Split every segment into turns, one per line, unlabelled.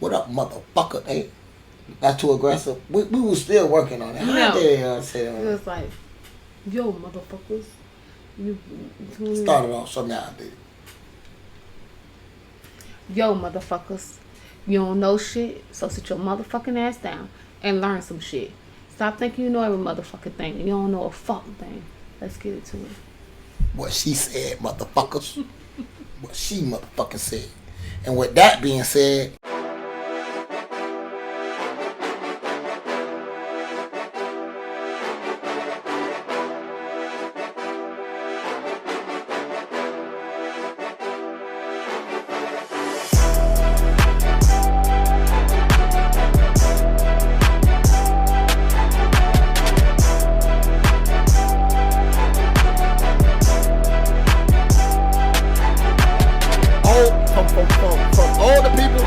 What up, motherfucker? Hey, that's too aggressive. We was still working on it.
No.
It
was like, yo, motherfuckers. You
started off something I did.
Yo, motherfuckers. You don't know shit, so sit your motherfucking ass down and learn some shit. Stop thinking you know every motherfucking thing and you don't know a fucking thing. Let's get it to it.
What she said, motherfuckers. What she motherfucking said. And with that being said, from all the people,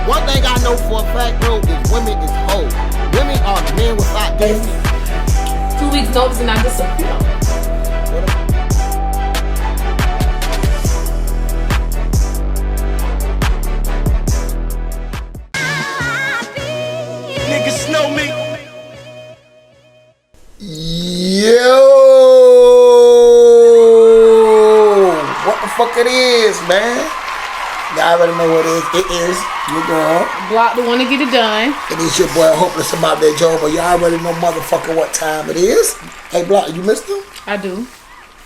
one thing I know for a fact, bro, is women is hoes. Women are men without dignity.
2 weeks notice and I disappear.
Niggas know me.
Yo, what the fuck it is, man? Y'all already know what it is. It is your girl.
Block the one to get it done.
It is your boy Hopeless about that job, but y'all already know motherfucker what time it is. Hey, Block, you missed them?
I do.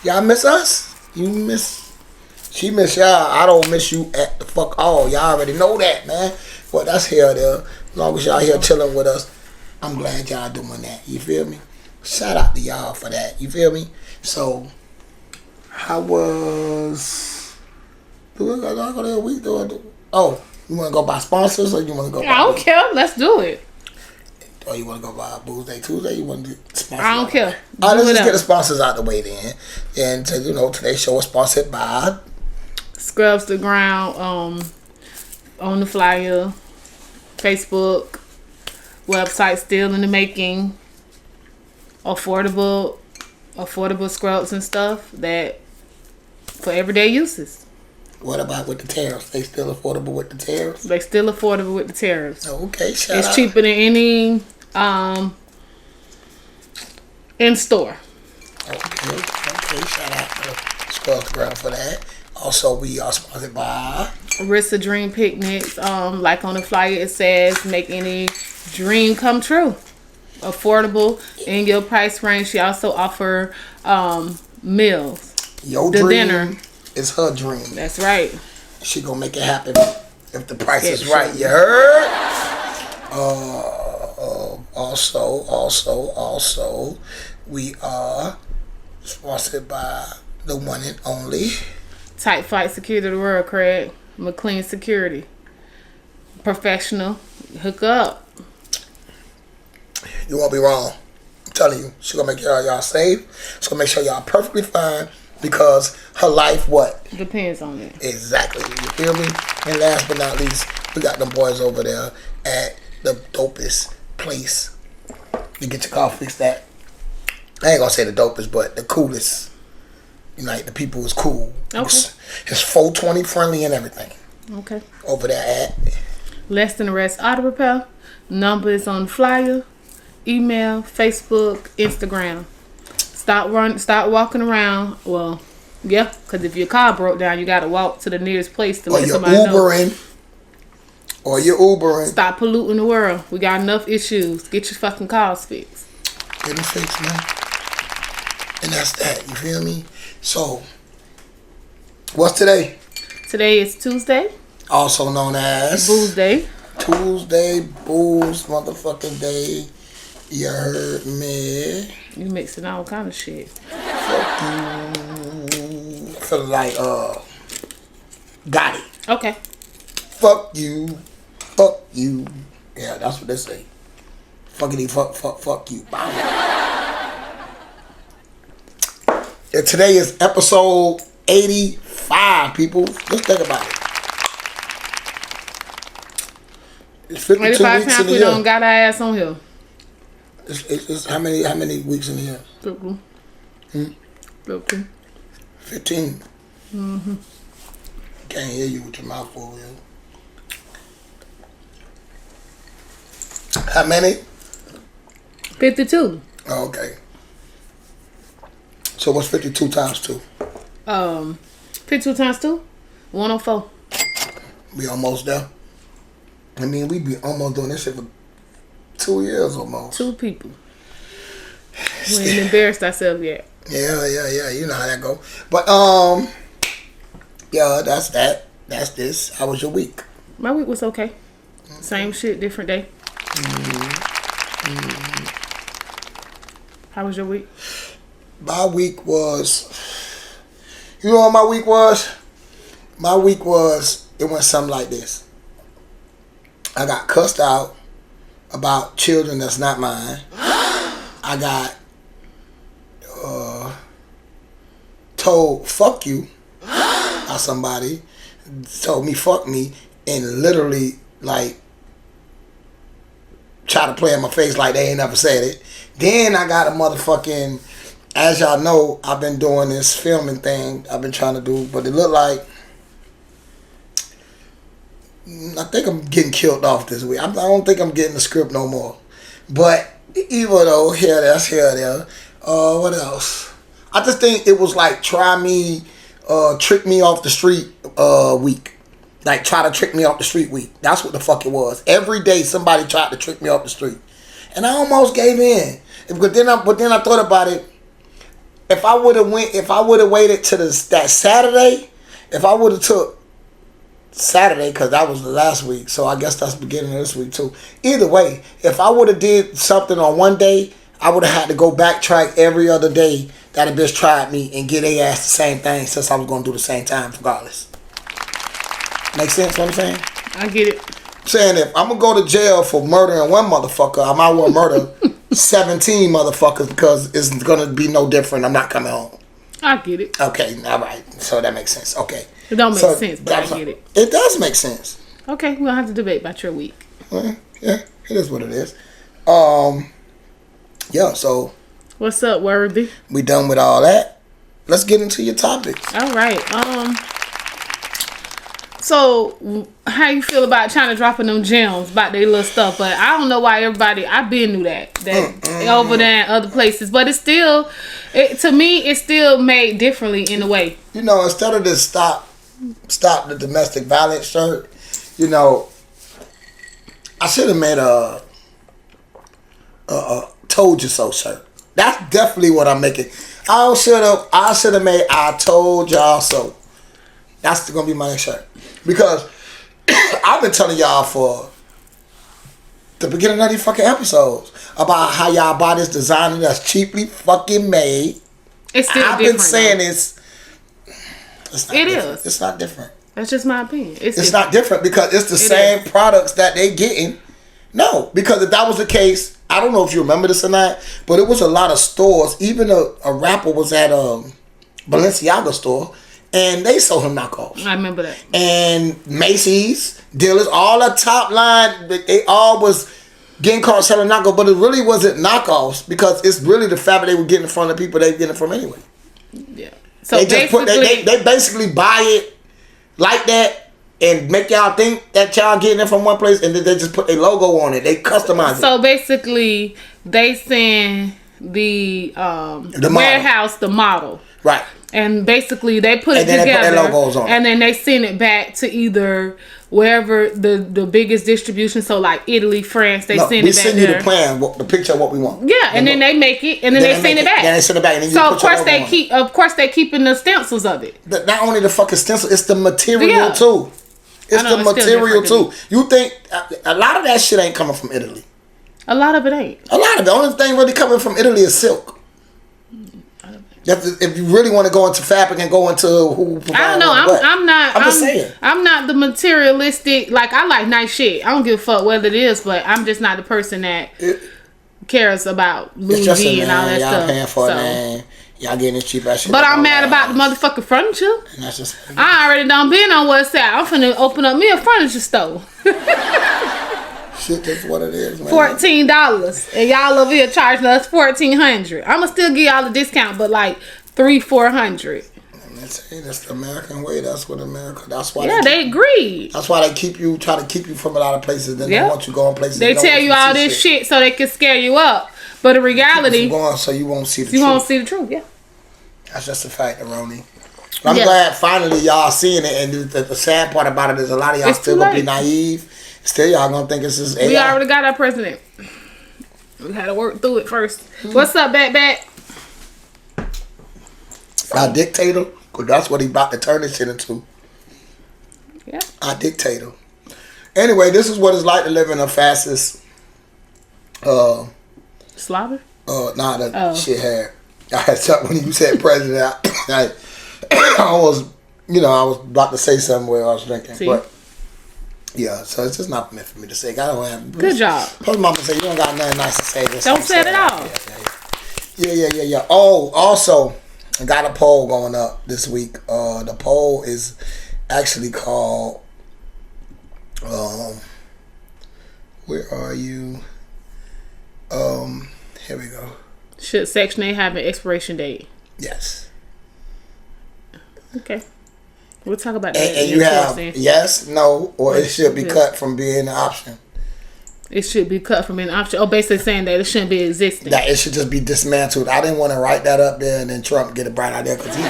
Y'all miss us? You miss... She miss y'all. I don't miss you at the fuck all. Y'all already know that, man. Well, that's here there. As long as y'all here chilling with us, I'm glad y'all doing that. You feel me? Shout out to y'all for that. You feel me? So, how was... Do we go there a week? Oh, you want to go buy sponsors or you want to go buy...
I don't care. Let's do it.
Or you want to go buy Booze Day Tuesday? You want to do sponsors?
I don't care.
All right, let's just get the sponsors out the way then. And, today's show is sponsored by...
Scrubs the Ground, on the flyer, Facebook, website still in the making, affordable scrubs and stuff that for everyday uses.
What about with the tariffs? They still affordable with the tariffs?
They still affordable with the tariffs.
Okay, shout out.
It's cheaper than any in store.
Okay, shout out to Scrubs the Ground for that. Also, we are sponsored by
Rissa Dream Picnics. Like on the flyer it says, make any dream come true. Affordable in your price range. She also offer meals.
Your
the
dream
dinner
is her dream.
That's right.
She gonna make it happen if the price is right. You heard? Also, we are sponsored by the one and only
Tight Fight Security of the World, Craig. McLean Security. Professional. Hook up.
You won't be wrong. I'm telling you. She's gonna make sure y'all safe. She's gonna make sure y'all perfectly fine because her life, what?
Depends on it.
Exactly. You feel me? And last but not least, we got them boys over there at the dopest place to get your car fixed at. I ain't gonna say the dopest, but the coolest. The people is cool.
Okay.
It's 420 friendly and everything.
Okay.
Over there at
Less Than the Rest Auto Repair. Number is on the flyer. Email, Facebook, Instagram. Stop walking around. Well, yeah, because if your car broke down, you got to walk to the nearest place to let somebody know.
Or you're Ubering.
Stop polluting the world. We got enough issues. Get your fucking cars fixed.
Get them fixed, man. And that's that. You feel me? So, what's today?
Today is Tuesday.
Also known as
Booze Day.
Tuesday, booze, motherfucking day. You heard me.
You mixing all kind of shit.
Fuck you. I feel like, got it.
Okay.
Fuck you. Fuck you. Yeah, that's what they say. Fuckity fuck you. Yeah, today is episode 85, people. Let's think about it. It's 52
85
weeks
times
in the
we
year.
don't got our ass on here.
It's how many weeks in the year?
15.
15. Can't hear you with your mouth full, yo. How many?
52.
Oh, okay. So what's 52 times 2?
52 times 2? 104.
We almost there. I mean, we be almost doing this shit for 2 years almost.
2 people. We ain't embarrassed ourselves yet.
Yeah. You know how that go. But yeah, that's that. That's this. How was your week?
My week was okay. Same shit, different day. How was your week?
My week was. You know what my week was? My week was. It went something like this. I got cussed out about children that's not mine. I got told fuck you by somebody. Told me fuck me and literally like try to play in my face like they ain't never said it. Then I got a motherfucking, as y'all know, I've been doing this filming thing I've been trying to do, but it looked like I think I'm getting killed off this week. I don't think I'm getting the script no more. But even though here there. What else? I just think it was like trick me off the street week. Like try to trick me off the street week. That's what the fuck it was. Every day somebody tried to trick me off the street. And I almost gave in. But then I thought about it. If I would have waited to that Saturday, if I would have took Saturday, because that was the last week, so I guess that's the beginning of this week too. Either way, if I would have did something on one day, I would have had to go backtrack every other day that a bitch tried me and get their ass the same thing since I was going to do the same time regardless. Make sense what I'm saying?
I get it.
I'm saying if I'm going to go to jail for murdering one motherfucker, I might well murder 17 motherfuckers because it's going to be no different. I'm not coming home.
I get it.
Okay, all right. So that makes sense. Okay.
It don't make sense, but I get it.
It does make sense.
Okay, we'll have to debate about your week.
Well, yeah, it is what it is. Yeah, so.
What's up, Worthy?
We done with all that. Let's get into your topics.
All right. So, how you feel about China dropping them gems about their little stuff? But I don't know why everybody, I been knew that over there in other places. But it's still, to me, it's still made differently in a way.
You know, instead of this stop the domestic violence shirt, you know, I should have made a told you so shirt. That's definitely what I'm making. I should have made I told y'all so. That's gonna be my next shirt. Because I've been telling y'all for the beginning of these fucking episodes about how y'all buy this designer that's cheaply fucking made.
It's still
I've been saying it's not
it
different.
is.
It's not different.
That's just my opinion. It's
not different because it's the same products that they getting. No, because if that was the case, I don't know if you remember this or not, but it was a lot of stores. Even a rapper was at a Balenciaga store, and they sold him knockoffs.
I remember that.
And Macy's, dealers, all the top line, they all was getting caught selling knockoffs, but it really wasn't knockoffs because it's really the fabric they were getting from the people they were getting it from anyway.
Yeah. So
they just they basically buy it like that and make y'all think that y'all getting it from one place, and then they just put a logo on it. They customize it.
So basically, they send the warehouse the model.
Right.
And basically, they put it together,
they put their logos on it.
And then they send it back to either wherever the biggest distribution. So like Italy, France, they send it back. We send you
the plan, the picture of what we want.
Yeah, and then they make it, and then they send it back.
Then they send it back, and then you
so
put your logo on it.
of course they keeping the stencils of it.
Not only the fucking stencil, it's the material too. It's the material too. You think a lot of that shit ain't coming from Italy?
A lot of it ain't.
A lot of it. The only thing really coming from Italy is silk. If you really want to go into fabric and go into who,
I don't know. I'm
just saying.
I'm not the materialistic. Like I like nice shit. I don't give a fuck whether it is, but I'm just not the person that cares about Louis V and all that
y'all
stuff.
Y'all paying for it, man. Y'all getting this cheap ass shit.
But I'm mad about the motherfucking furniture.
And that's just.
I already done been on WhatsApp. I'm finna open up me a furniture store.
Shit, that's what it is, man.
$14, and y'all over here charging us $1,400. I'ma still give y'all a discount, but like $300-$400.
It's the American way. That's what America. That's why.
Yeah, they agreed.
That's why they try to keep you from a lot of places. Then they want you going places.
They tell you all this shit so they can scare you up. But in reality,
you going so you won't see the truth.
You won't see the truth. Yeah.
That's just a fact, Aroni. I'm glad finally y'all seeing it, and the sad part about it is a lot of y'all still gonna be naive. Still, y'all gonna think it's just AI.
We already got our president. We had to work through it first. What's up, Bat?
Our dictator, because that's what he about to turn this shit into.
Yeah.
Our dictator. Anyway, this is what it's like to live in the fastest.
Slobber?
Nah, that shit had. I had something when you said president. I was about to say something where I was drinking. See? But yeah, so it's just not meant for me to say. I don't have.
Good job.
Post mama say you don't got nothing nice to say.
Don't say it at all.
Yeah. Oh, also, I got a poll going up this week. The poll is actually called. Where are you? Here we go.
Should Section 8 have an expiration date?
Yes.
Okay. We'll talk about that.
And you have yes, no, or it should be cut from being an option.
It should be cut from being an option. Oh, basically saying that it shouldn't be existing.
That it should just be dismantled. I didn't want to write that up there and then Trump get a bright idea because he's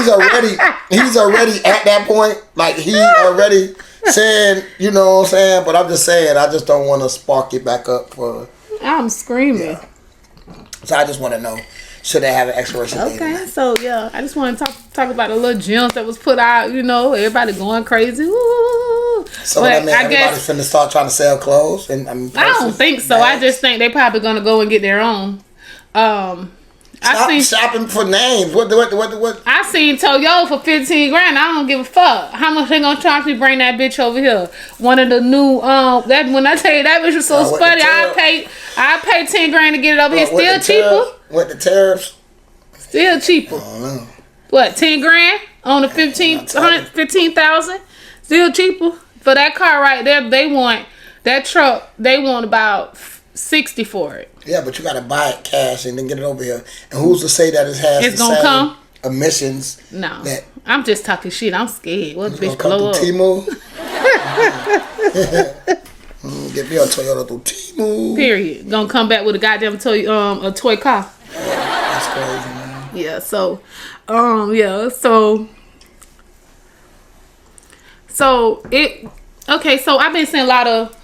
already at that point. Like he already saying, you know what I'm saying? But I'm just saying, I just don't want to spark it back up for.
I'm screaming.
Yeah. So I just want to know. Should they have an expiration date?
Okay, so yeah, I just want to talk about the little gems that was put out. You know, everybody going crazy. Woo.
So that means everybody's finna start trying to sell clothes and
I don't think so. Bags. I just think they probably gonna go and get their own.
Stop shopping for names. What?
I seen Toyo for $15,000. I don't give a fuck. How much they gonna charge me to bring that bitch over here? One of the new that when I tell you that bitch was so funny, I pay $10,000 to get it over here. Still cheaper.
With the tariffs?
Still cheaper.
I don't know.
What, $10,000 on the 15,000? Still cheaper for that car right there. They want that truck. They want about $60,000 for it.
Yeah, but you gotta buy it cash and then get it over here. And who's to say that it's gonna come emissions?
No, I'm just talking shit. I'm scared. What bitch blow up?
Temu? Get me a Toyota through Temu.
Period. Gonna come back with a goddamn toy car.
That's crazy, man.
Yeah. So, So it. Okay. So I've been seeing a lot of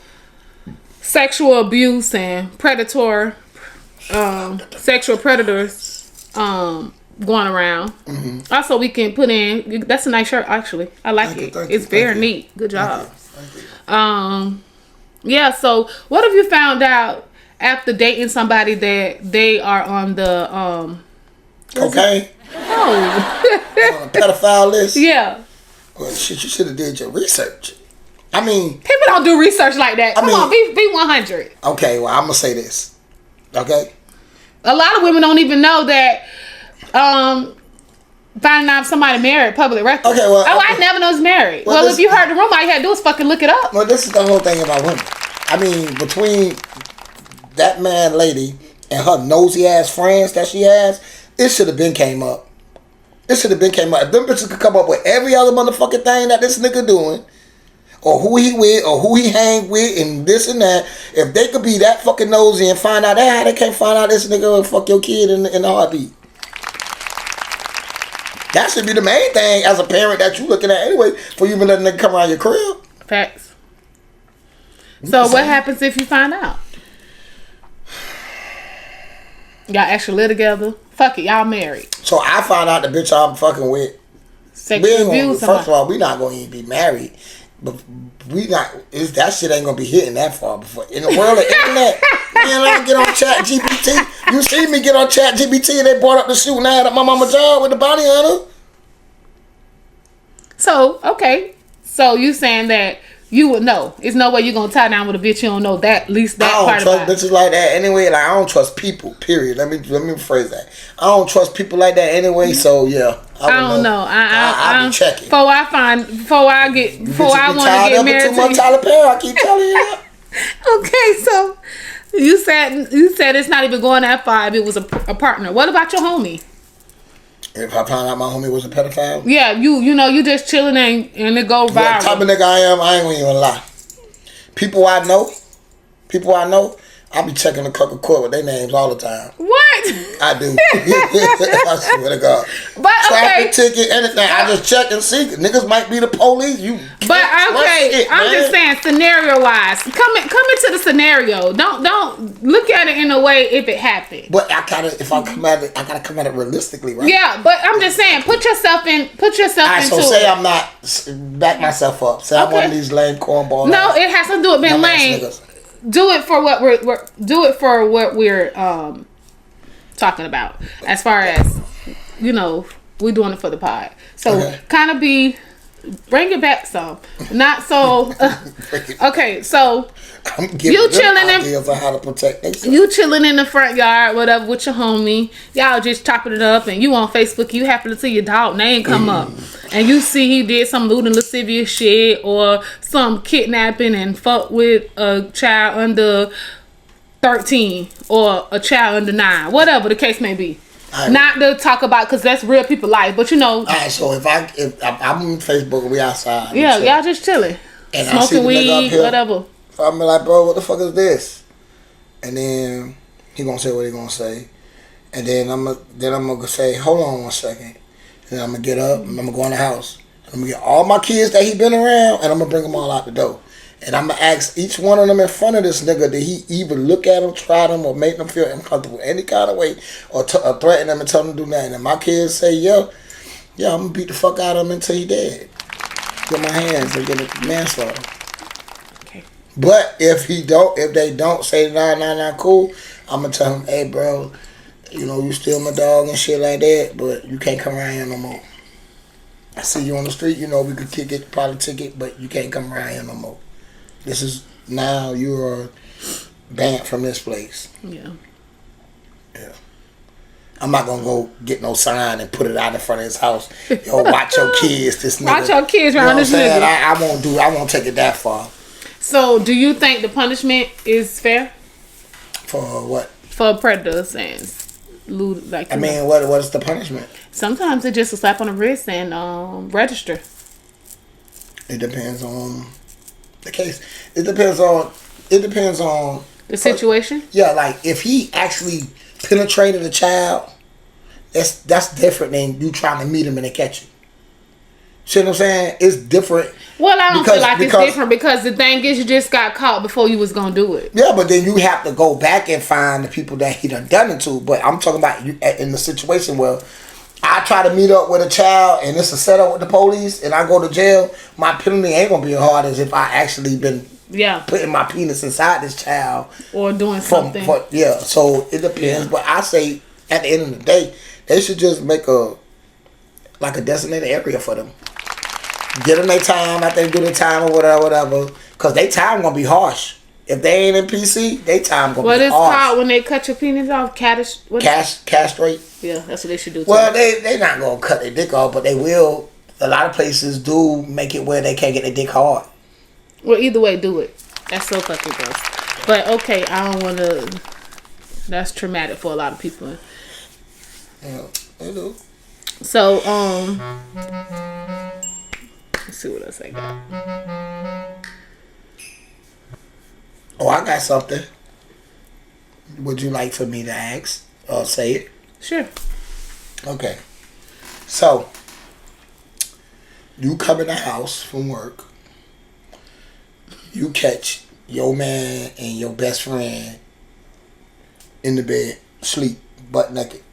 sexual abuse and sexual predators going around. Mm-hmm. Also, we can put in. That's a nice shirt, actually. I like it. It's very neat. Good job. Thank you. Yeah. So, what have you found out after dating somebody that they are on the
cocaine?
Oh,
on a pedophile list.
Yeah.
Well, shit, you should have did your research. I mean,
people don't do research like that. Come on, be 100.
Okay, well, I'm gonna say this. Okay.
A lot of women don't even know that. Finding out if somebody married, public record. Okay, well, I never know it's married. Well, if you heard the rumor, all you had to do is fucking look it up.
Well, this is the whole thing about women. I mean, between that man, lady, and her nosy ass friends that she has, it should have been came up. If them bitches could come up with every other motherfucking thing that this nigga doing, or who he with, or who he hang with, and this and that. If they could be that fucking nosy and find out that, they can't find out this nigga will fuck your kid in the heartbeat. That should be the main thing as a parent that you looking at anyway, for you even letting nigga come around your crib.
Facts. So what happens if you find out? Y'all actually live together? Fuck it, y'all married.
So I found out the bitch I'm fucking with.
Sexual abuse.
First of all, we not going to even be married. But that shit ain't gonna be hitting that far before. In the world of internet, man, I get on Chat GPT. You see me get on Chat GPT and they brought up the shooting ad at my mama's job with the bounty hunter.
So, okay. So you saying that you would know. There's no way you're gonna tie down with a bitch you don't know that, at least that part about it.
I don't trust bitches like that anyway. Like, I don't trust people, period. Let me rephrase that. I don't trust people like that anyway, so yeah.
I don't know.
I'll be checking.
Before I want to get married
too much Tyler Perry, I keep telling you that.
Okay, so you said it's not even going that far if it was a partner. What about your homie?
If I found out my homie was a pedophile?
Yeah, you just chilling and it go viral.
What type of nigga I am, I ain't gonna even lie. People I know, I be checking the court with their names all the time.
What?
I do. I swear to God.
But
traffic ticket, anything. I just check and see. Niggas might be the police.
But okay, I'm just saying scenario wise. Come into the scenario. Don't look at it in a way if it happened.
But if I come at it, I gotta come at it realistically, right?
Yeah, but I'm just saying, put yourself into
so say I'm not back myself up. Say I'm one of these lame cornballs.
No, it has to do with being lame. Do it for what we're talking about. As far as we're doing it for the pod. So kind of bring it back some. Not so. Okay, so you chilling
ideas on how to protect themselves.
You chilling in the front yard, whatever, with your homie. Y'all just chopping it up, and you on Facebook. You happen to see your dog name come up, and you see he did some lewd and lascivious shit, or some kidnapping and fuck with a child under 13 or a child under 9, whatever the case may be. Not to talk about, because that's real people life, but
Alright, so if I'm on Facebook and we outside.
Yeah, y'all just chilling. And smoking weed, whatever.
So I'm like, bro, what the fuck is this? And then he gonna say what he gonna say. And then I'm gonna say, hold on one second. And then I'm gonna get up and I'm gonna go in the house. And I'm gonna get all my kids that he been around and I'm gonna bring them all out the door. And I'm gonna ask each one of them in front of this nigga, did he either look at them, try them, or make them feel uncomfortable any kind of way, or threaten them and tell them to do nothing. And my kids say, yeah, I'm gonna beat the fuck out of him until he dead. With my hands and get a manslaughter. Okay. But if they don't say nah, cool, I'm gonna tell him, hey bro, you still my dog and shit like that, but you can't come around here no more. I see you on the street, we could kick it, probably ticket, but you can't come around here no more. This is now you are banned from this place. Yeah. I'm not gonna go get no sign and put it out in front of his house. Yo, watch your kids. This nigga.
Watch your kids around this nigga.
I won't take it that far.
So, do you think the punishment is fair?
For what?
For predators and lewd, like.
What is the punishment? Sometimes
it's just a slap on the wrist and register.
It depends on the case. It depends on
the situation.
Yeah, like if he actually penetrated a child, that's different than you trying to meet him and they catch you. See what I'm saying? It's different.
Well, I don't feel like it's different because the thing is you just got caught before you was gonna do it.
Yeah, but then you have to go back and find the people that he done it to. But I'm talking about you in the situation where I try to meet up with a child and it's a setup with the police and I go to jail, my penalty ain't gonna be as hard as if I actually been putting my penis inside this child.
Or doing something.
So it depends. Yeah. But I say at the end of the day, they should just make a designated area for them. Get them their time after they do their time or whatever. Because their time gonna be harsh. If they ain't in PC, they time gonna be harsh.
What is called when they cut your penis off?
Castrate.
Yeah, that's what they should do.
Well, they not gonna cut their dick off, but they will. A lot of places do make it where they can't get their dick hard.
Well, either way, do it. That's so fucking gross. But okay, I don't want to. That's traumatic for a lot of people.
Yeah, they do.
So let's see what else I got.
Oh, I got something. Would you like for me to ask or say it?
Sure.
Okay. So, you come in the house from work. You catch your man and your best friend in the bed, sleep, butt naked.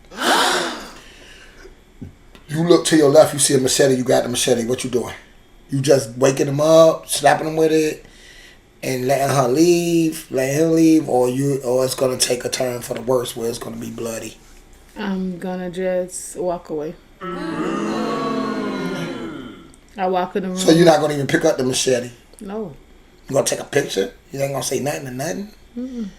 You look to your left, you see a machete, you got the machete. What you doing? You just waking him up, slapping him with it, and letting him leave, or it's gonna take a turn for the worse where it's gonna be bloody.
I'm gonna just walk away. I walk in the room.
So you're not gonna even pick up the machete?
No.
You gonna take a picture? You ain't gonna say nothing to nothing? Mm-mm.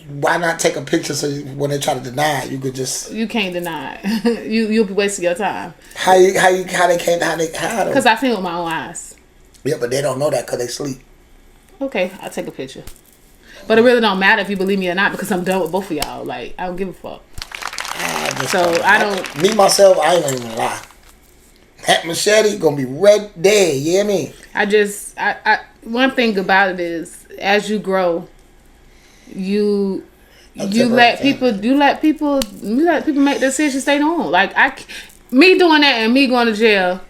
Why not take a picture so when they try to deny it, you could just...
You can't deny it. You'll be wasting your time.
How they can't...
Because I seen it with my own eyes.
Yeah, but they don't know that because they sleep.
Okay, I'll take a picture. But it really don't matter if you believe me or not because I'm done with both of y'all. Like, I don't give a fuck. So I don't.
Me myself, I ain't even lie. That machete gonna be right there. You hear me?
I one thing about it is, as you grow, you let people make decisions they don't. Like me doing that and me going to jail,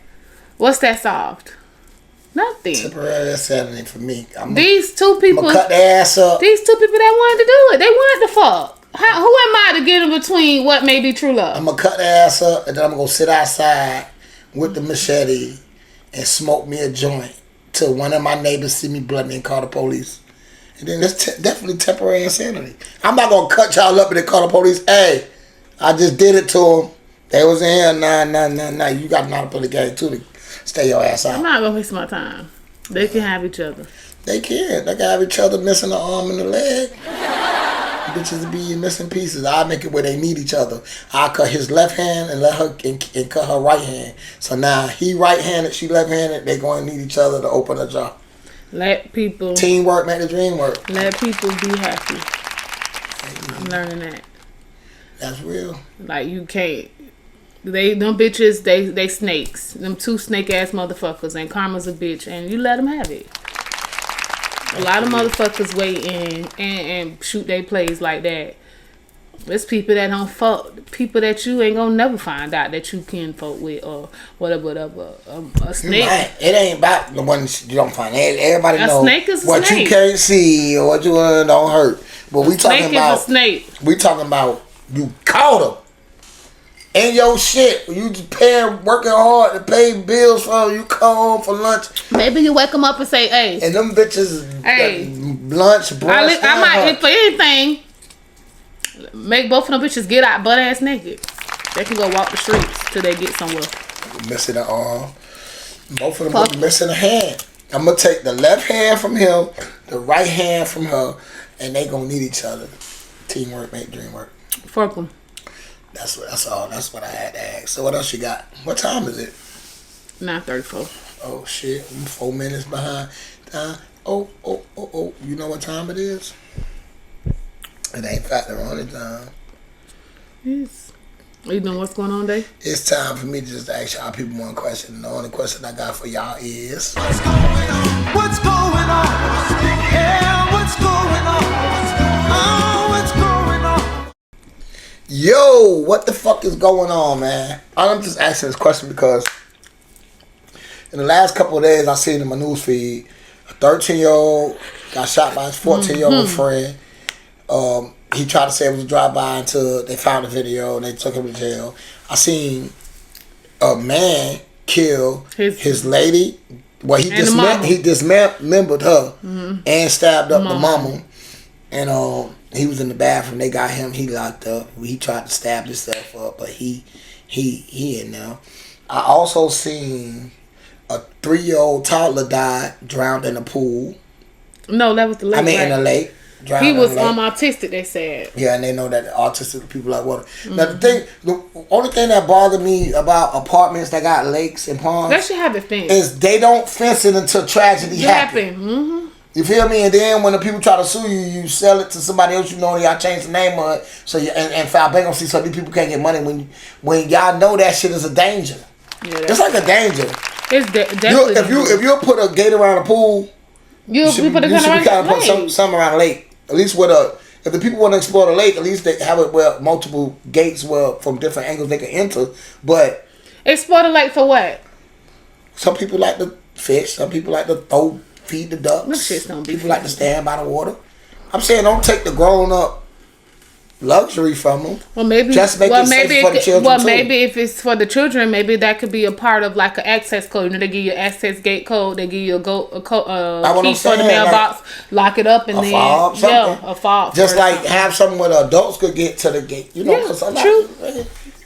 what's that solved? Nothing.
Temporary insanity for me.
These two people
cut their ass up.
These two people that wanted to do it, they wanted to fuck. Who am I to get in between what may be true love?
I'm gonna cut their ass up and then I'm gonna go sit outside with the machete and smoke me a joint till one of my neighbors see me bloody and call the police. And then that's definitely temporary insanity. I'm not gonna cut y'all up and then call the police. Hey, I just did it to them. They was in here. Nah. You got to put the game too to stay your ass out.
I'm not gonna waste my time. They can have each other.
They can. They can have each other missing an arm and a leg. Bitches be missing pieces. I make it where they need each other. I cut his left hand and let her and cut her right hand. So now he right-handed, she left-handed. They going to need each other to open a jar.
Let people.
Teamwork make the dream work.
Let people be happy. I'm learning that.
That's real.
Like you can't. Them bitches, they snakes. Them two snake ass motherfuckers, and karma's a bitch, and you let them have it. A lot of motherfuckers wait in and shoot their plays like that. There's people that don't fuck. People that you ain't gonna never find out that you can fuck with or whatever. A snake.
It ain't about the ones you don't find. Everybody knows
snake is a
what
snake.
You can't see or what you don't hurt. But we talking about
a snake.
We talking about you caught them. And your shit, you just working hard to pay bills for you come home for lunch.
Maybe you wake them up and say, hey.
And them bitches,
hey,
lunch, brunch.
I might hit for anything. Make both of them bitches get out butt ass naked. They can go walk the streets till they get somewhere.
Missing an arm. Both of them missing a hand. I'm going to take the left hand from him, the right hand from her, and they going to need each other. Teamwork make dream work.
Fuck them.
That's all. That's what I had to ask. So what else you got? What time is it?
9:34.
Oh shit! I'm 4 minutes behind. Oh! You know what time it is? It ain't factor on the time.
Yes. You know what's going on, Dave?
It's time for me to just ask y'all people one question. And the only question I got for y'all is,
what's going on? What's going on? Yeah, what's going on? Oh, what's going on?
Yo, what the fuck is going on, man? I'm just asking this question because in the last couple of days I seen in my news feed a 13-year-old got shot by his 14-year-old friend. He tried to say it was a drive-by until they found the video and they took him to jail. I seen a man kill his lady. Well, he dismembered her and stabbed up the mama. And he was in the bathroom. They got him. He locked up. He tried to stab himself up, but he in now. I also seen a 3-year-old toddler died, drowned in a pool.
No, that was the lake.
In the lake.
He was autistic, they said.
Yeah, and they know that autistic people like water. Now the only thing that bothered me about apartments that got lakes and ponds,
that should have a fence,
is they don't fence it until tragedy happens. You feel me? And then when the people try to sue you, you sell it to somebody else. You know, y'all change the name of it, so and file bankruptcy, so these people can't get money. When y'all know that shit is a danger. Yeah, it's like a danger.
It's definitely.
If you put a gate around a pool, you should put something around a lake. At least if the people want to explore the lake, at least they have it where multiple gates from different angles they can enter. But
explore the lake for what?
Some people like to fish. Some people like to feed the ducks. People like to stand by the water. I'm saying don't take the grown up luxury from them.
Well, maybe
just make it safe for the children.
Well, maybe if it's for the children, maybe that could be a part of like an access code. You know, they give you an access gate code. They give you a key for the mailbox. Lock it up and then a fob.
Just like have something where the adults could get to the gate. You know,
true.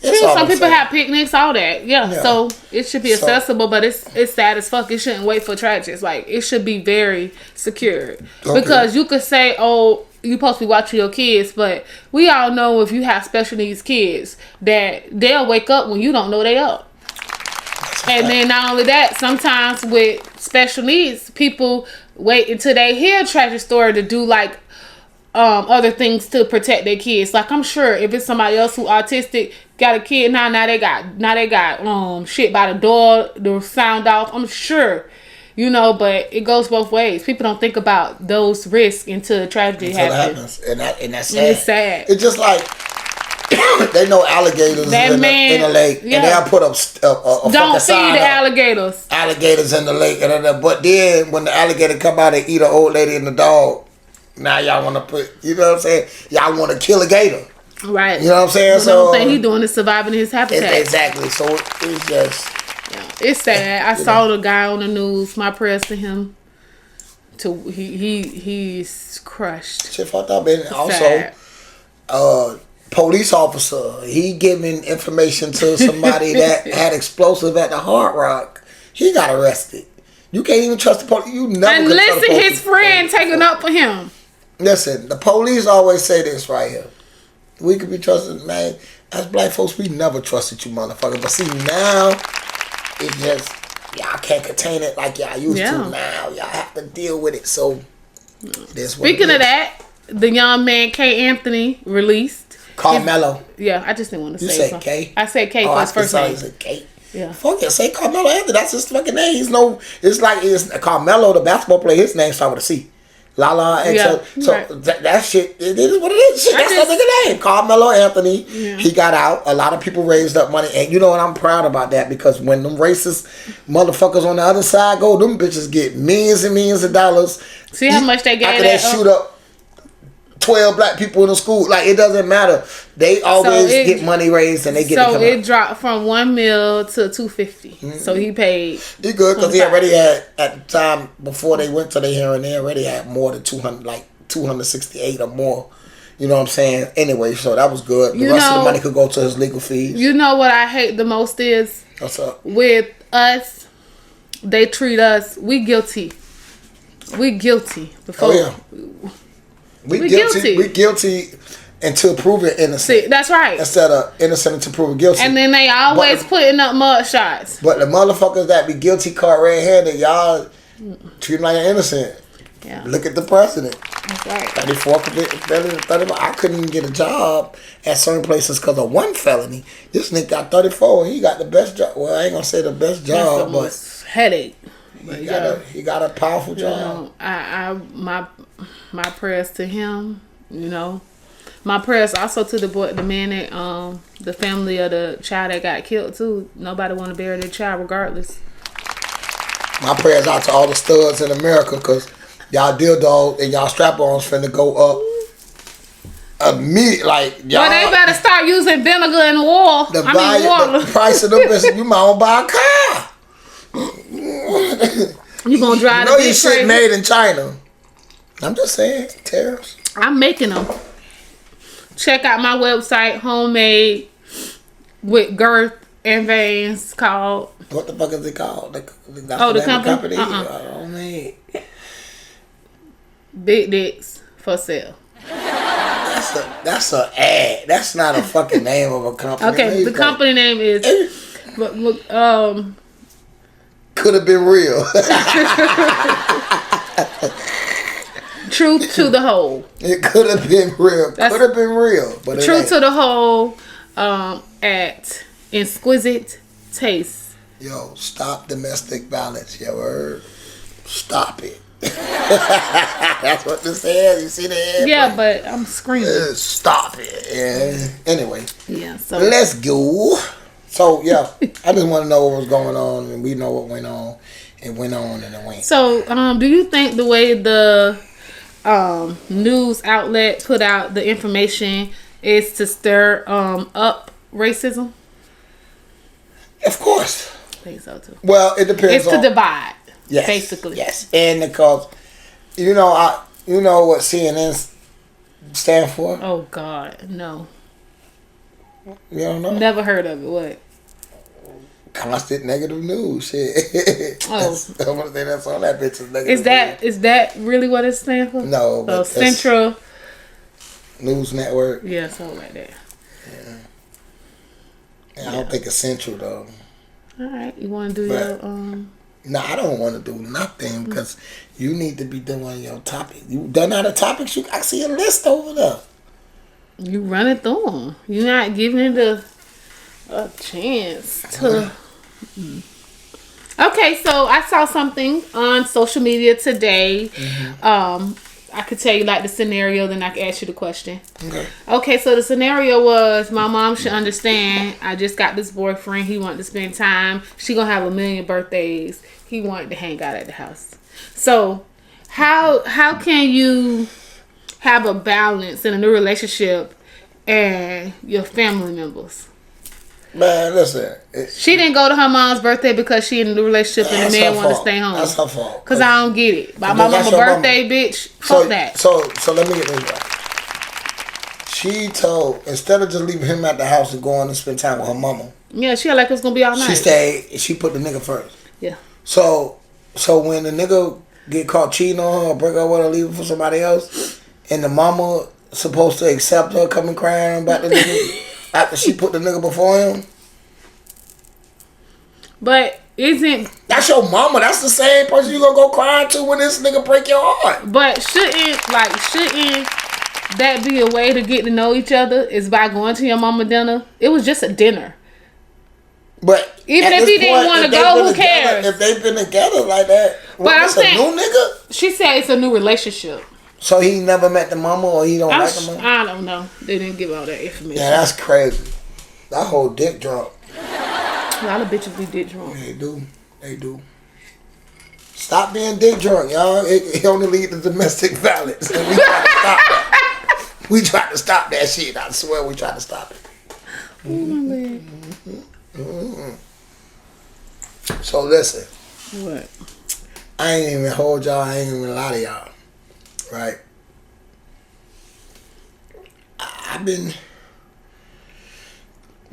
Some people have picnics, all that. Yeah, so it should be accessible, but it's sad as fuck. It shouldn't wait for tragedies. Like it should be very secure because you could say, "Oh, you supposed to be watching your kids," but we all know if you have special needs kids that they'll wake up when you don't know they up. And then not only that, sometimes with special needs, people wait until they hear a tragic story to do other things to protect their kids. Like I'm sure if it's somebody else who autistic, got a kid now. Now they got shit by the door. The sound off. I'm sure, but it goes both ways. People don't think about those risks until tragedy happens.
And that's sad.
And it's sad.
It's just like they know alligators in the lake, and they'll put up a
don't
fucking sign
feed the
up.
alligators.
Alligators in the lake, but then when the alligator come out and eat an old lady and the dog, now y'all want to put, you know what I'm saying? Y'all want to kill a gator.
Right.
You know what I'm saying?
The only thing he doing is surviving his habitat.
Exactly. So it's just...
Yeah. It's sad. I saw the guy on the news. My prayers to him. He's crushed.
Shit fucked up. And also, police officer, he giving information to somebody that had explosive at the Hard Rock. He got arrested. You can't even trust the police. You never.
And listen, his friend taking up for him.
Listen, the police always say this right here. We could be trusted, man. As black folks, we never trusted you, motherfucker. But see, now, it's just, y'all can't contain it like y'all used to now. Y'all have to deal with it. So,
speaking of that, the young man, K. Anthony, released.
Carmelo.
I just didn't want to say
You said
something.
K?
I said K for his first name.
You said K.
Yeah.
Fuck it, say Carmelo Anthony. That's his fucking name. It's Carmelo, the basketball player, his name started with a C. Lala, that shit, it is what it is. Shit, that's the nigga name. Carmelo Anthony. Yeah. He got out. A lot of people raised up money. And you know what? I'm proud about that because when them racist motherfuckers on the other side go, them bitches get millions and millions of dollars.
See how much they gave
after they shoot up 12 black people in the school. Like, it doesn't matter. They always get money raised and they get it.
So it dropped from $1 million to $250,000. Mm-hmm. So he paid. He
good because he already had, at the time before they went to the hearing, they already had more than 268 or more. You know what I'm saying? Anyway, so that was good. The rest of the money could go to his legal fees.
You know what I hate the most is?
What's up?
With us, they treat us, we guilty. We guilty. Before.
We guilty. We guilty until proven innocent.
See, that's right.
Instead of innocent until proven guilty.
And then they always putting up mud shots.
But the motherfuckers that be guilty caught red-handed, y'all treat them like an innocent.
Yeah.
Look at the precedent.
That's right.
34 felony, 35. I couldn't even get a job at certain places because of one felony. This nigga got 34 and he got the best job. Well, I ain't gonna say the best job, but
headache.
He got a powerful job.
My prayers to him, My prayers also to the man that the family of the child that got killed too. Nobody want to bury their child regardless.
My prayers out to all the studs in America because y'all dildos and y'all strap-ons finna go up immediately. Like, y'all.
Well, they better start using vinegar and oil. Water.
The price of them bitches, you might want to buy a car.
You gonna drive
you know this shit made in China. I'm just saying, tariffs.
I'm making them. Check out my website, homemade with girth and veins called.
What the fuck is it called?
The company?
Homemade.
Big dicks for sale.
That's a ad. That's not a fucking name of a company.
Okay, the company name is.
Could have been real.
Truth to the whole.
It could have been real. Could have been real. But
truth to the whole at Exquisite Taste.
Yo, stop domestic violence. You heard? Stop it. That's what this is. You see the head?
Yeah, but I'm screaming.
Stop it. Yeah. Anyway.
Yeah. So
let's go. So, yeah, I just want to know what was going on, and we know what went on. It went on, and it went.
So, do you think the way the news outlet put out the information is to stir up racism?
Of course.
I think so, too.
Well, it depends.
It's to divide,
yes,
basically.
Yes, and because, you know what CNN stand for?
Oh, God, no.
You don't know?
Never heard of it. What?
Constant negative news. Shit.
Oh.
I want to say that's all that bitch is negative.
Is that really what it stands for?
No. But
Central
News Network.
Yeah, something like that.
Yeah. I don't think it's Central though.
All right, you want to do your
No, I don't want to do nothing because you need to be doing your topic. You done out of topics? I see a list over there.
You running through them. You're not giving it A chance to. Okay, so I saw something on social media today. I could tell you like the scenario, then I can ask you the question. Okay, so the scenario was my mom should understand. I just got this boyfriend. He wanted to spend time. She gonna have 1,000,000 birthdays. He wanted to hang out at the house. So how can you have a balance in a new relationship and your family members?
Man, listen.
She didn't go to her mom's birthday because she in a new relationship and the man want to stay home.
That's her fault.
Cause I don't get it. By my mama's birthday, bitch. Fuck that.
So let me get this right. She told, instead of just leaving him at the house and going to spend time with her mama.
Yeah, she had like it was gonna be all night.
She stayed. She put the nigga first.
Yeah.
So when the nigga get caught cheating on her or break up with her, leave her for somebody else, and the mama supposed to accept her coming crying about the nigga after she put the nigga before him.
But isn't
that's your mama? That's the same person you gonna go crying to when this nigga break your heart.
But shouldn't that be a way to get to know each other? Is by going to your mama dinner? It was just a dinner.
But
even if he didn't want to go, who cares?
If they've been together like that,
but I'm saying,
a new nigga?
She said it's a new relationship.
So he never met the mama, or he don't like the mama?
I don't know. They didn't give all that information.
Yeah, that's crazy. That whole dick drunk.
A lot of bitches be dick drunk.
They do. Stop being dick drunk, y'all. It only leads to domestic violence. And we try to stop that. We try to stop that shit. I swear we try to stop it. So listen.
What?
I ain't even hold y'all. I ain't even lie to y'all. Right? I've been...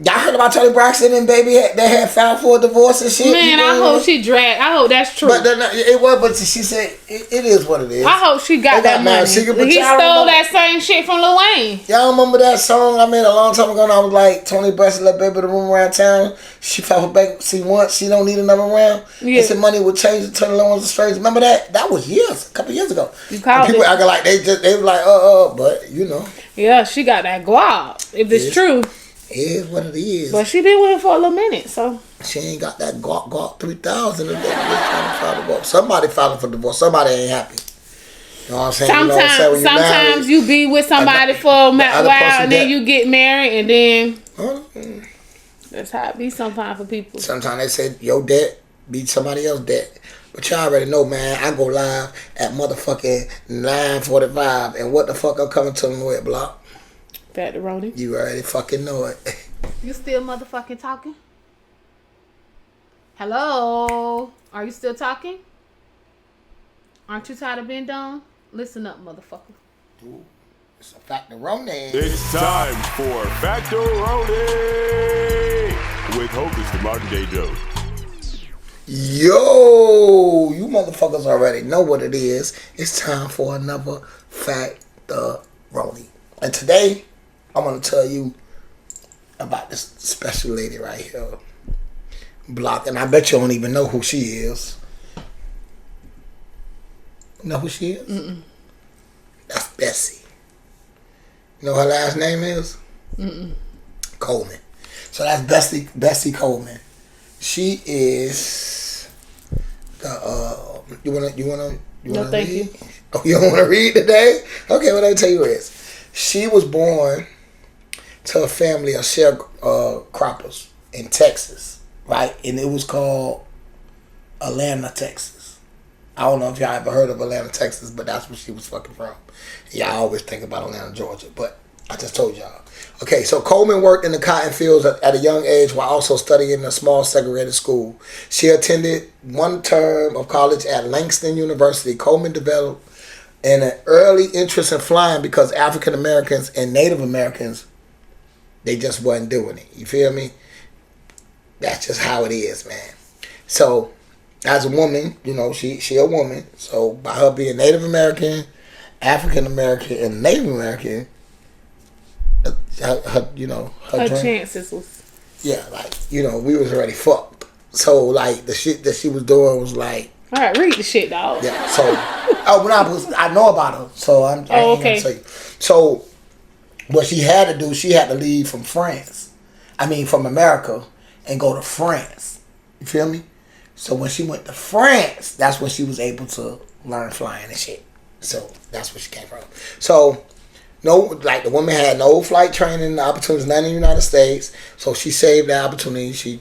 Y'all heard about Toni Braxton and baby they had filed for a divorce and shit?
Man, I hope she dragged. I hope that's true.
But it was, but she said it is what it is.
I hope she got that money. He stole that same shit from Lil Wayne.
Y'all remember that song I made a long time ago and I was like, Toni Braxton let baby the room around town. She filed for bankruptcy once. She don't need another round. Yeah. And said money would change to turn the loans to straight. Remember that? That was years, a couple years ago.
You called
people acting like they were like, but you know.
Yeah, she got that guap. If it's true.
It is what it is.
But she been with him for a little minute, so.
She ain't got that guap 3000 if they trying to file divorce. Somebody filing for divorce. Somebody ain't happy. You know what I'm saying?
Sometimes you be with somebody for a while and then you get married and then that's how it be sometimes for people.
Sometimes they say your debt be somebody else's debt. But y'all already know, man, I go live at motherfucking 9:45 and what the fuck I'm coming to them with, block?
Fat Roni.
You already fucking know it.
You still motherfucking talking? Hello? Are you still talking? Aren't you tired of being done? Listen up, motherfucker.
Ooh, it's a Factoroni.
It's time for Factoroni with hostess the Martin J. Joe.
Yo, you motherfuckers already know what it is. It's time for another Factoroni. And today, I'm going to tell you about this special lady right here. Block, and I bet you don't even know who she is. You know who she is? Mm-mm. That's Bessie. You know her last name is? Mm-mm. Coleman. So that's Bessie Coleman. She is the you wanna
no, thank
read?
you.
Oh, you don't wanna read today? Okay, what I tell you is she was born to a family of sharecroppers in Texas, right? And it was called Atlanta, Texas. I don't know if y'all ever heard of Atlanta, Texas, but that's where she was fucking from. Y'all always think about Atlanta, Georgia, but I just told y'all. Okay, so Coleman worked in the cotton fields at a young age while also studying in a small segregated school. She attended one term of college at Langston University. Coleman developed an early interest in flying because African Americans and Native Americans, they just wasn't doing it. You feel me? That's just how it is, man. So, as a woman, you know, she a woman. So, by her being Native American, African American, and Native American, her
chances was...
Yeah, like, you know, we was already fucked. So, like, the shit that she was doing was like...
All right, read the shit, dog.
Yeah, so... I know about her, so I ain't
okay.
gonna say. So, what she had to do, she had to leave from France. from America and go to France. You feel me? So when she went to France, that's when she was able to learn flying and shit. So that's where she came from. So the woman had no flight training opportunities, none in the United States. So she saved that opportunity. She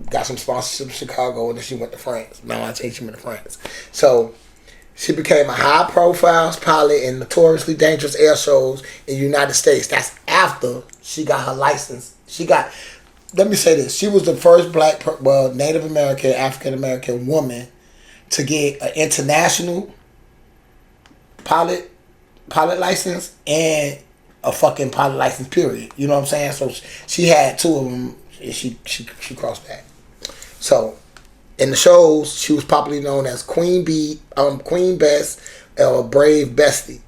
got some sponsorship in Chicago, and then she went to France. Now I take she went to France. So she became a high-profile pilot in notoriously dangerous air shows in the United States. That's after she got her license. Let me say this. She was the first Native American, African American woman to get an international pilot license and a fucking pilot license, period. You know what I'm saying? So she had two of them, and she crossed that. So in the shows, she was popularly known as Queen Bess, or Brave Bestie.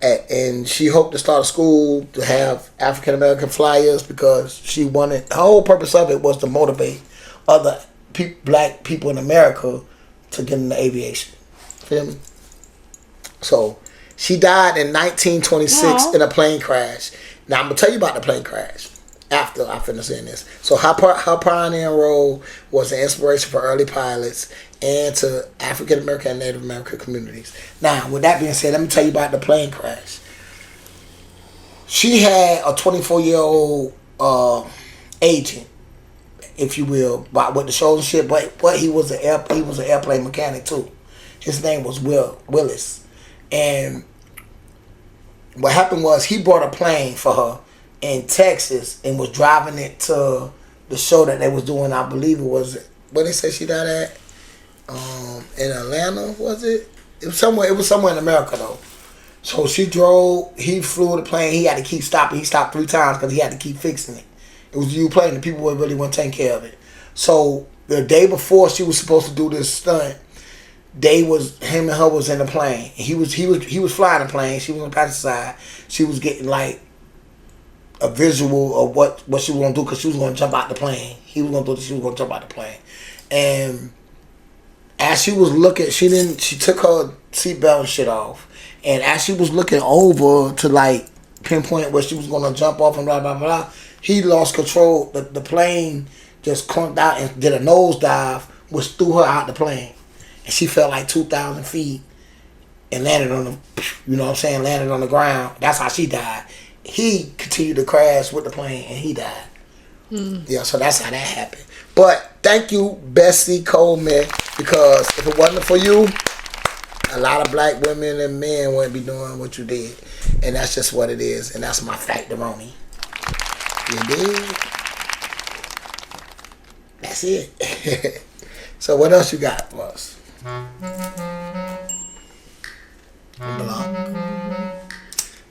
And she hoped to start a school to have African American flyers because she wanted. Her whole purpose of it was to motivate other black people in America to get into aviation. Feel me? So she died in 1926 in a plane crash. Now I'm gonna tell you about the plane crash after I finish saying this. So her pioneering role was an inspiration for early pilots and to African American and Native American communities. Now, with that being said, let me tell you about the plane crash. She had a 24-year-old agent, if you will, with the shows and shit, but he was an airplane mechanic too. His name was Willis. And what happened was he brought a plane for her in Texas and was driving it to the show that they was doing. I believe it was, where they say she died at? In Atlanta, was it? It was somewhere in America though. So she drove, he flew the plane, he had to keep stopping. He stopped 3 times because he had to keep fixing it. It was you plane, the people really weren't taking care of it. So the day before she was supposed to do this stunt, him and her was in the plane. He was flying the plane, she was on the passenger side. She was getting like a visual of what she was gonna do because she was gonna jump out the plane. He was gonna do this, she was gonna jump out the plane. And as she was looking, she took her seatbelt and shit off. And as she was looking over to like pinpoint where she was gonna jump off and blah blah blah, he lost control. The plane just clunked out and did a nosedive, which threw her out the plane. And she fell like 2,000 feet and landed on landed on the ground. That's how she died. He continued to crash with the plane and he died. Yeah, so that's how that happened. But thank you, Bessie Coleman, because if it wasn't for you, a lot of black women and men wouldn't be doing what you did. And that's just what it is. And that's my factoroni. You dig? That's it. So what else you got for us?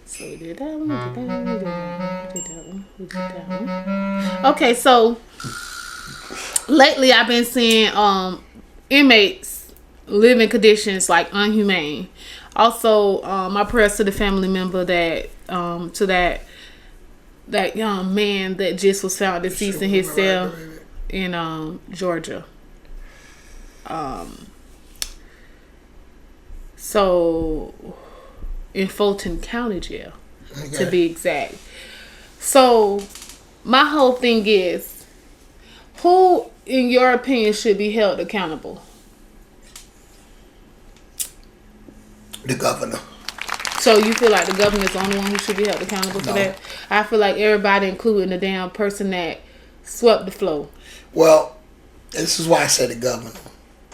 So we did that one. Okay, so lately I've been seeing inmates living conditions like inhumane. Also, my prayers to the family member that young man that just was found deceased in his cell in Georgia. So in Fulton County Jail, to be exact. So my whole thing is, who, in your opinion, should be held accountable?
The governor.
So you feel like the governor is the only one who should be held accountable for that? I feel like everybody, including the damn person that swept the floor.
Well, this is why I said the governor.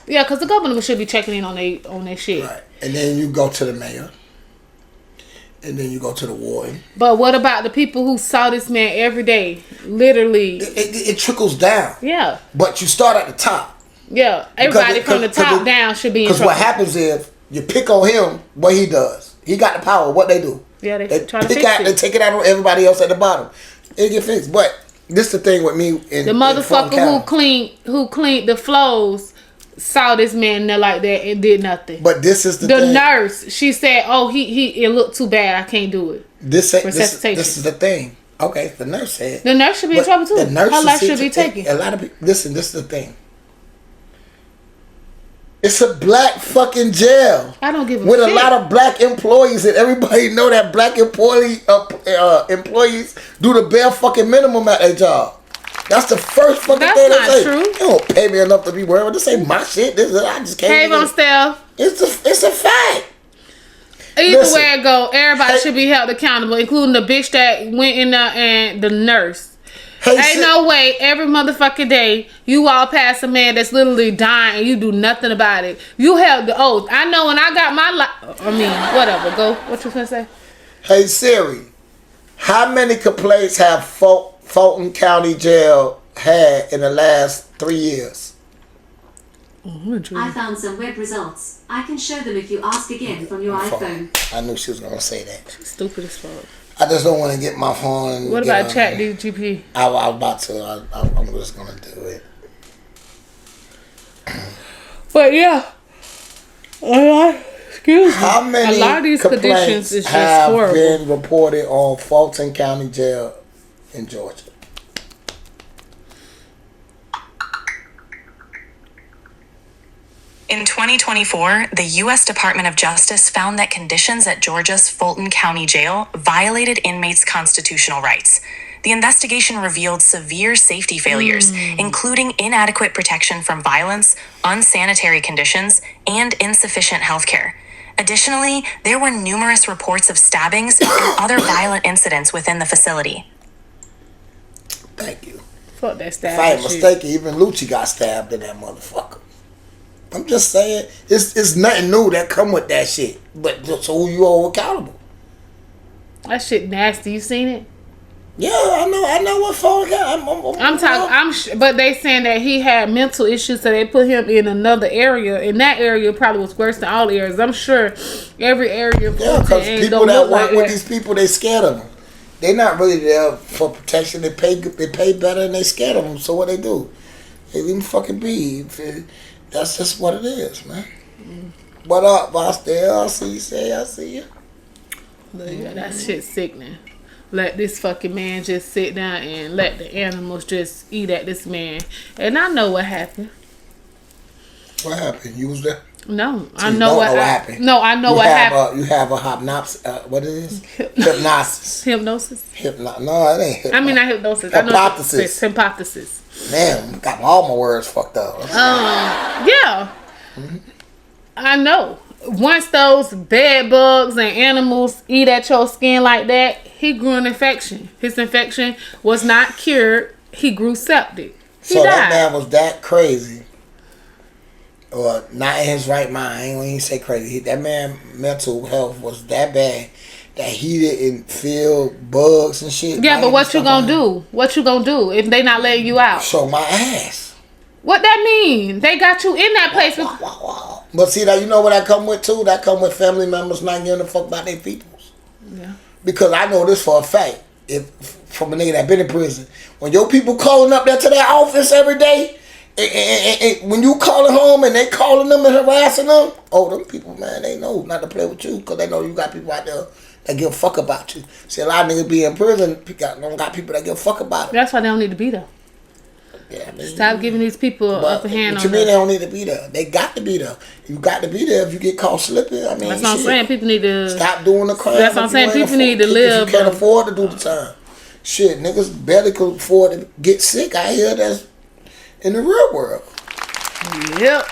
Yeah, because the governor should be checking in on their shit.
Right. And then you go to the mayor. And then you go to the warden.
But what about the people who saw this man every day? Literally.
It trickles down.
Yeah.
But you start at the top.
Yeah. Everybody from the top down should be in trouble.
Because what happens if you pick on him, what he does. He got the power. What they do.
Yeah, they try to
fix
it.
They take it out on everybody else at the bottom. It get fixed. But this is the thing with me. The
motherfucker who cleaned the floors saw this man there like that and did nothing.
But this is the thing.
The nurse, she said, "Oh, it looked too bad. I can't do it." This
is the thing. Okay, the nurse said.
The nurse should be in trouble too.
The nurse
her life should be taken.
A lot of people. Listen, this is the thing. It's a black fucking jail.
I don't give a
with
shit.
A lot of black employees, and everybody know that black employees do the bare fucking minimum at their job. That's the first fucking
That's
thing
not
they say.
true.
You don't pay me enough to be worried. This ain't my shit. This is, I just can't.
Cave on Steph.
It's a fact.
Either
Listen,
way it go, everybody should be held accountable, including the bitch that went in there and the nurse. Ain't no way every motherfucking day you walk past a man that's literally dying and you do nothing about it. You held the oath. I know when I got my life. I mean, whatever. Go. What you gonna say?
Hey Siri, how many complaints have Fulton County Jail had in the last 3 years?
I found some web results. I can show them if you ask again from your iPhone.
I knew she was gonna say that.
She's stupid as fuck.
I just don't want to get my phone. And
what about ChatGPT?
I was about to. I'm just gonna do it.
But yeah, excuse me.
How many
a lot of these conditions
complaints
is just
have
horrible.
been reported on Fulton County Jail in Georgia?
In 2024, the U.S. Department of Justice found that conditions at Georgia's Fulton County Jail violated inmates' constitutional rights. The investigation revealed severe safety failures, including inadequate protection from violence, unsanitary conditions, and insufficient health care. Additionally, there were numerous reports of stabbings and other violent incidents within the facility.
Thank you.
Fuck that stab.
If I ain't mistaken, even Lucci got stabbed in that motherfucker. I'm just saying, it's nothing new that come with that shit. But so who you hold accountable?
That shit nasty. You seen it?
Yeah, I know what phone got.
I'm talking. But they saying that he had mental issues, so they put him in another area. And that area probably was worse than all areas. I'm sure every area.
Yeah, because people that work with these people, they scared of them. They not really there for protection. They pay better, and they scared of them. So what they do? They leave them fucking be. That's just what it is, man. What up, boss? There, I see you.
Yeah, that shit's sickening. Let this fucking man just sit down and let the animals just eat at this man. And I know what happened.
What happened? You was there?
No,
So
I know what happened. No, I know what happened.
You have a what it is? Hypnosis.
Hypnosis?
No, it ain't hypnosis.
I mean, not hypnosis.
Hypothesis.
Hypothesis.
Damn, got all my words fucked up.
Yeah. I know. Once those bed bugs and animals eat at your skin like that, he grew an infection. His infection was not cured. He grew septic. He died.
That man was that crazy. Or not in his right mind. I ain't gonna even say crazy. That man mental health was that bad that he didn't feel bugs and shit.
Yeah, but what you gonna do? What you gonna do if they not letting you out?
Show my ass.
What that mean? They got you in that place.
Wow. But see, that you know what that come with too? That come with family members not giving a fuck about their peoples.
Yeah.
Because I know this for a fact. If from a nigga that been in prison, when your people calling up there to their office every day, and when you calling home and they calling them and harassing them, them people, man, they know not to play with you because they know you got people out there that give a fuck about you. See, a lot of niggas be in prison, don't got people that give a fuck about them.
That's why they don't need to be there.
Yeah, I mean,
stop giving these people upper hand.
What you mean they don't need to be there? They got to be there. You got to be there if you get caught slipping. I mean,
that's what I'm saying. People need to
stop doing the crime.
That's what I'm saying. People need to live.
If you can't afford to do the time. Shit, niggas barely could afford to get sick out here. That's in the real world.
Yep.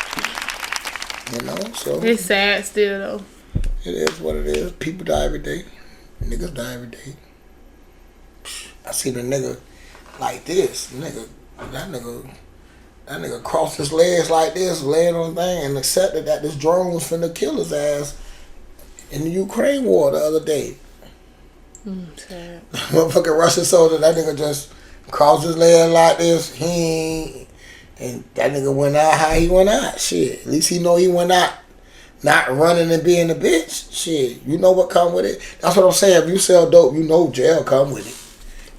You know, so
it's sad still though.
It is what it is. People die every day. Niggas die every day. I seen a nigga like this. That nigga crossed his legs like this, laying on the thing, and accepted that this drone was finna kill his ass in the Ukraine war the other day.
Sad.
Motherfucking Russian soldier, that nigga just crossed his legs like this. And that nigga went out how he went out. Shit, at least he know he went out not running and being a bitch. Shit, you know what come with it. That's what I'm saying. If you sell dope, you know jail come with it.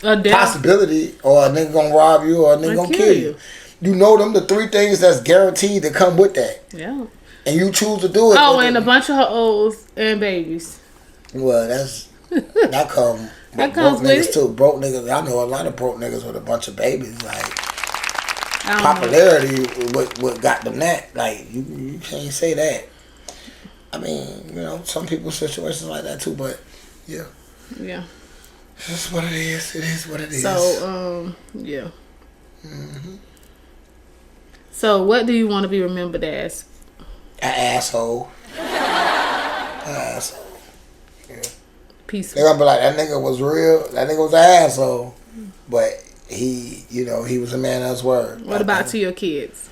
Possibility, or a nigga gonna rob you, or a nigga gonna kill you. You know them the three things that's guaranteed to come with that.
Yeah.
And you choose to do it.
Oh, and a bunch of hoes and babies.
Well, that comes with broke niggas too. Broke niggas. I know a lot of broke niggas with a bunch of babies. Like popularity, what got them that? Like you can't say that. I mean, you know, some people's situations like that too. But yeah.
Yeah.
That's what it is. It is what it is.
So, yeah. So, what do you want to be remembered as?
An asshole. An asshole. Yeah.
Peaceful.
They're gonna be like, that nigga was real. That nigga was an asshole. But he was a man of his word.
What about to your kids?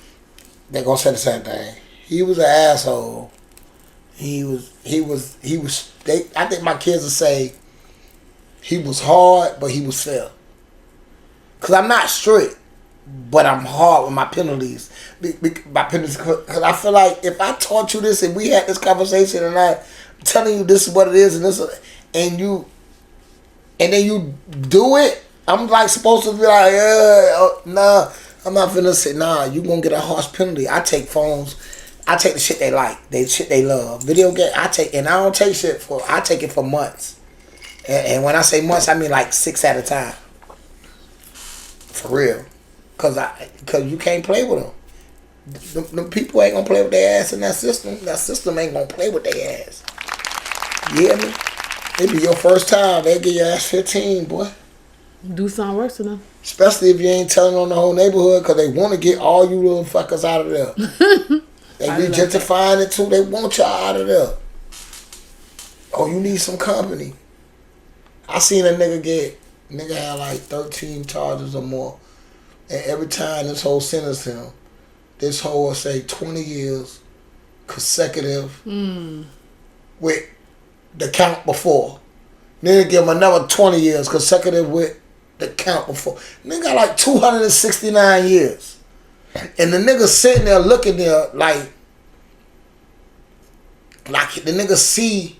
They're gonna say the same thing. He was an asshole. I think my kids will say he was hard, but he was fair. Cause I'm not strict, but I'm hard with my penalties. Cause I feel like if I taught you this and we had this conversation and I'm telling you this is what it is and then you do it, I'm like supposed to be like, nah, I'm not finna say, nah, you gonna get a harsh penalty. I take phones. I take the shit they like, shit they love. Video game, I take it for months. And when I say months, I mean like 6 at a time. For real. Cause you can't play with them. Them people ain't gonna play with their ass in that system. That system ain't gonna play with their ass. You hear me? It be your first time, they give your ass 15, boy.
Do something worse than them.
Especially if you ain't telling on the whole neighborhood, cause they want to get all you little fuckers out of there. They be gentrifying it too. They want y'all out of there. Oh, you need some company. I seen a nigga had like 13 charges or more. And every time this whole sentence him, this whole will say 20 years consecutive with the count before. Then give him another 20 years consecutive with the count before. Nigga got like 269 years. And the nigga sitting there looking there like the nigga see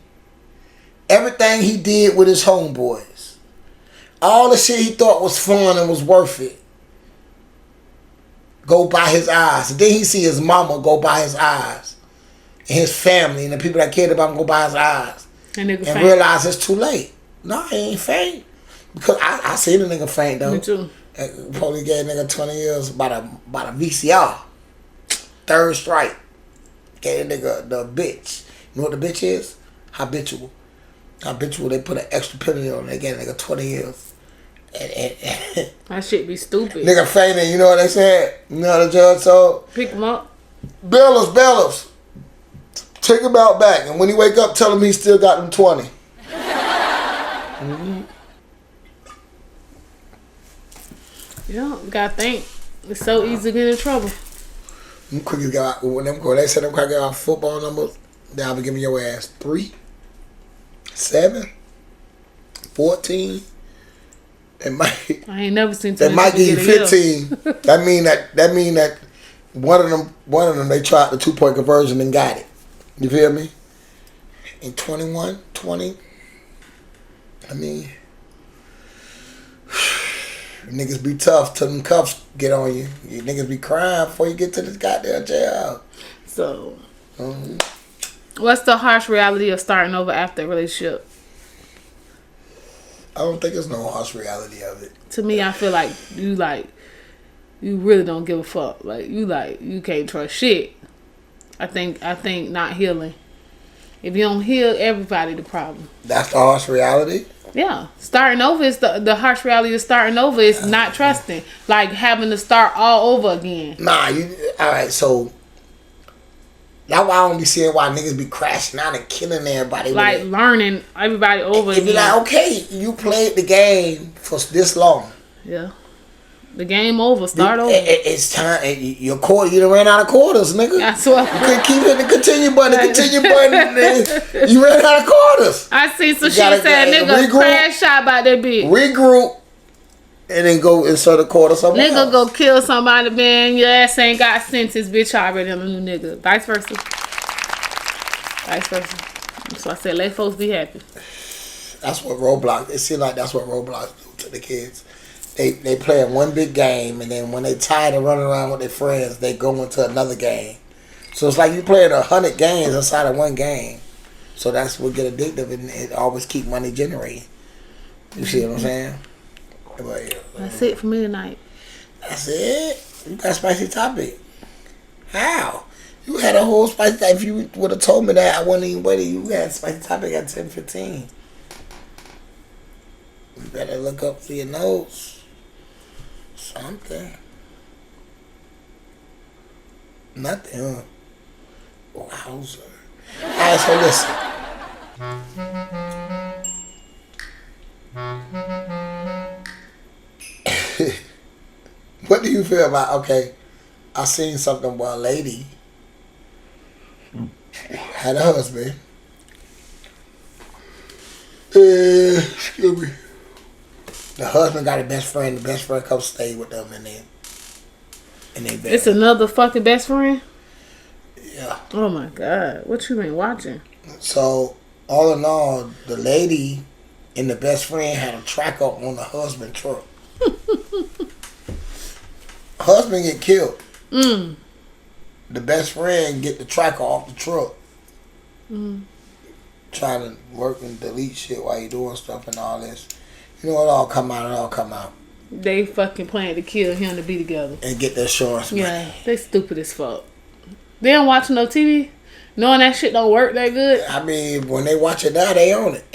everything he did with his homeboys. All the shit he thought was fun and was worth it go by his eyes. And then he see his mama go by his eyes. And his family and the people that cared about him go by his eyes. And realize it's too late. No, he ain't faint. Because I seen a nigga faint though.
Me too.
Probably gave a nigga 20 years by the VCR. Third strike. Gave a nigga the bitch. You know what the bitch is? Habitual. Habitual, they put an extra penalty on it. They gave a nigga 20 years. And
that shit be stupid.
Nigga fainting, you know what they said? You know what the judge told?
Pick him up.
Bail us. Take him out back. And when he wake up, tell him he still got them 20.
Yeah, gotta think. It's so easy to get in trouble.
Them quickies got when they said them crackers got football numbers, they'll be giving your ass 3, 7, 14. I
ain't never seen.
They might give you 15. that mean that one of them they tried the 2-point conversion and got it. You feel me? In 21, 20. I mean, niggas be tough till them cuffs get on you. You niggas be crying before you get to this goddamn jail.
So, what's the harsh reality of starting over after a relationship?
I don't think there's no harsh reality of it.
To me, I feel like you really don't give a fuck. You can't trust shit. I think not healing. If you don't heal, everybody the problem. That's
the harsh reality?
Yeah. Starting over is the harsh reality of starting over is not trusting. Like having to start all over again.
Nah, alright, so that's why I don't be seeing why niggas be crashing out and killing everybody.
Like learning everybody over again.
Be like, okay, you played the game for this long.
Yeah. The game over. Start over.
It's time. You done ran out of quarters, nigga.
I swear.
You couldn't keep hitting the continue button. You ran out of quarters.
I see some shit said nigga crash out about that bitch.
Regroup. And then go insert a quarter somewhere
else. Go kill somebody, man. Your ass ain't got sentences, bitch already on a new nigga. Vice versa. So I said, let folks be happy.
That's what Roblox. It seems like that's what Roblox do to the kids. They play in one big game, and then when they tired of running around with their friends, they go into another game. So it's like you playing 100 games inside of one game. So that's what get addictive, and it always keep money generating. You see what I'm saying? But, yeah,
that's it for me tonight.
That's it? You got a spicy topic. How? You had a whole spicy topic. If you would have told me that, I wouldn't even wait. You had a spicy topic at 10:15. You better look up for your notes. Something. Nothing, huh? Wowzer. Alright, so listen. What do you feel about, okay, I seen something where a lady had a husband. Excuse me. The husband got a best friend. The best friend come stay with them and they
It's another fucking best friend?
Yeah.
Oh my God. What you been watching?
So, all in all, the lady and the best friend had a tracker on the husband truck. Husband get killed. The best friend get the tracker off the truck. Trying to work and delete shit while you doing stuff and all this. You know, it all come out.
They fucking plan to kill him to be together.
And get the insurance money.
Yeah, they stupid as fuck. They don't watch no TV, knowing that shit don't work that good.
I mean, when they watch it now, they own it.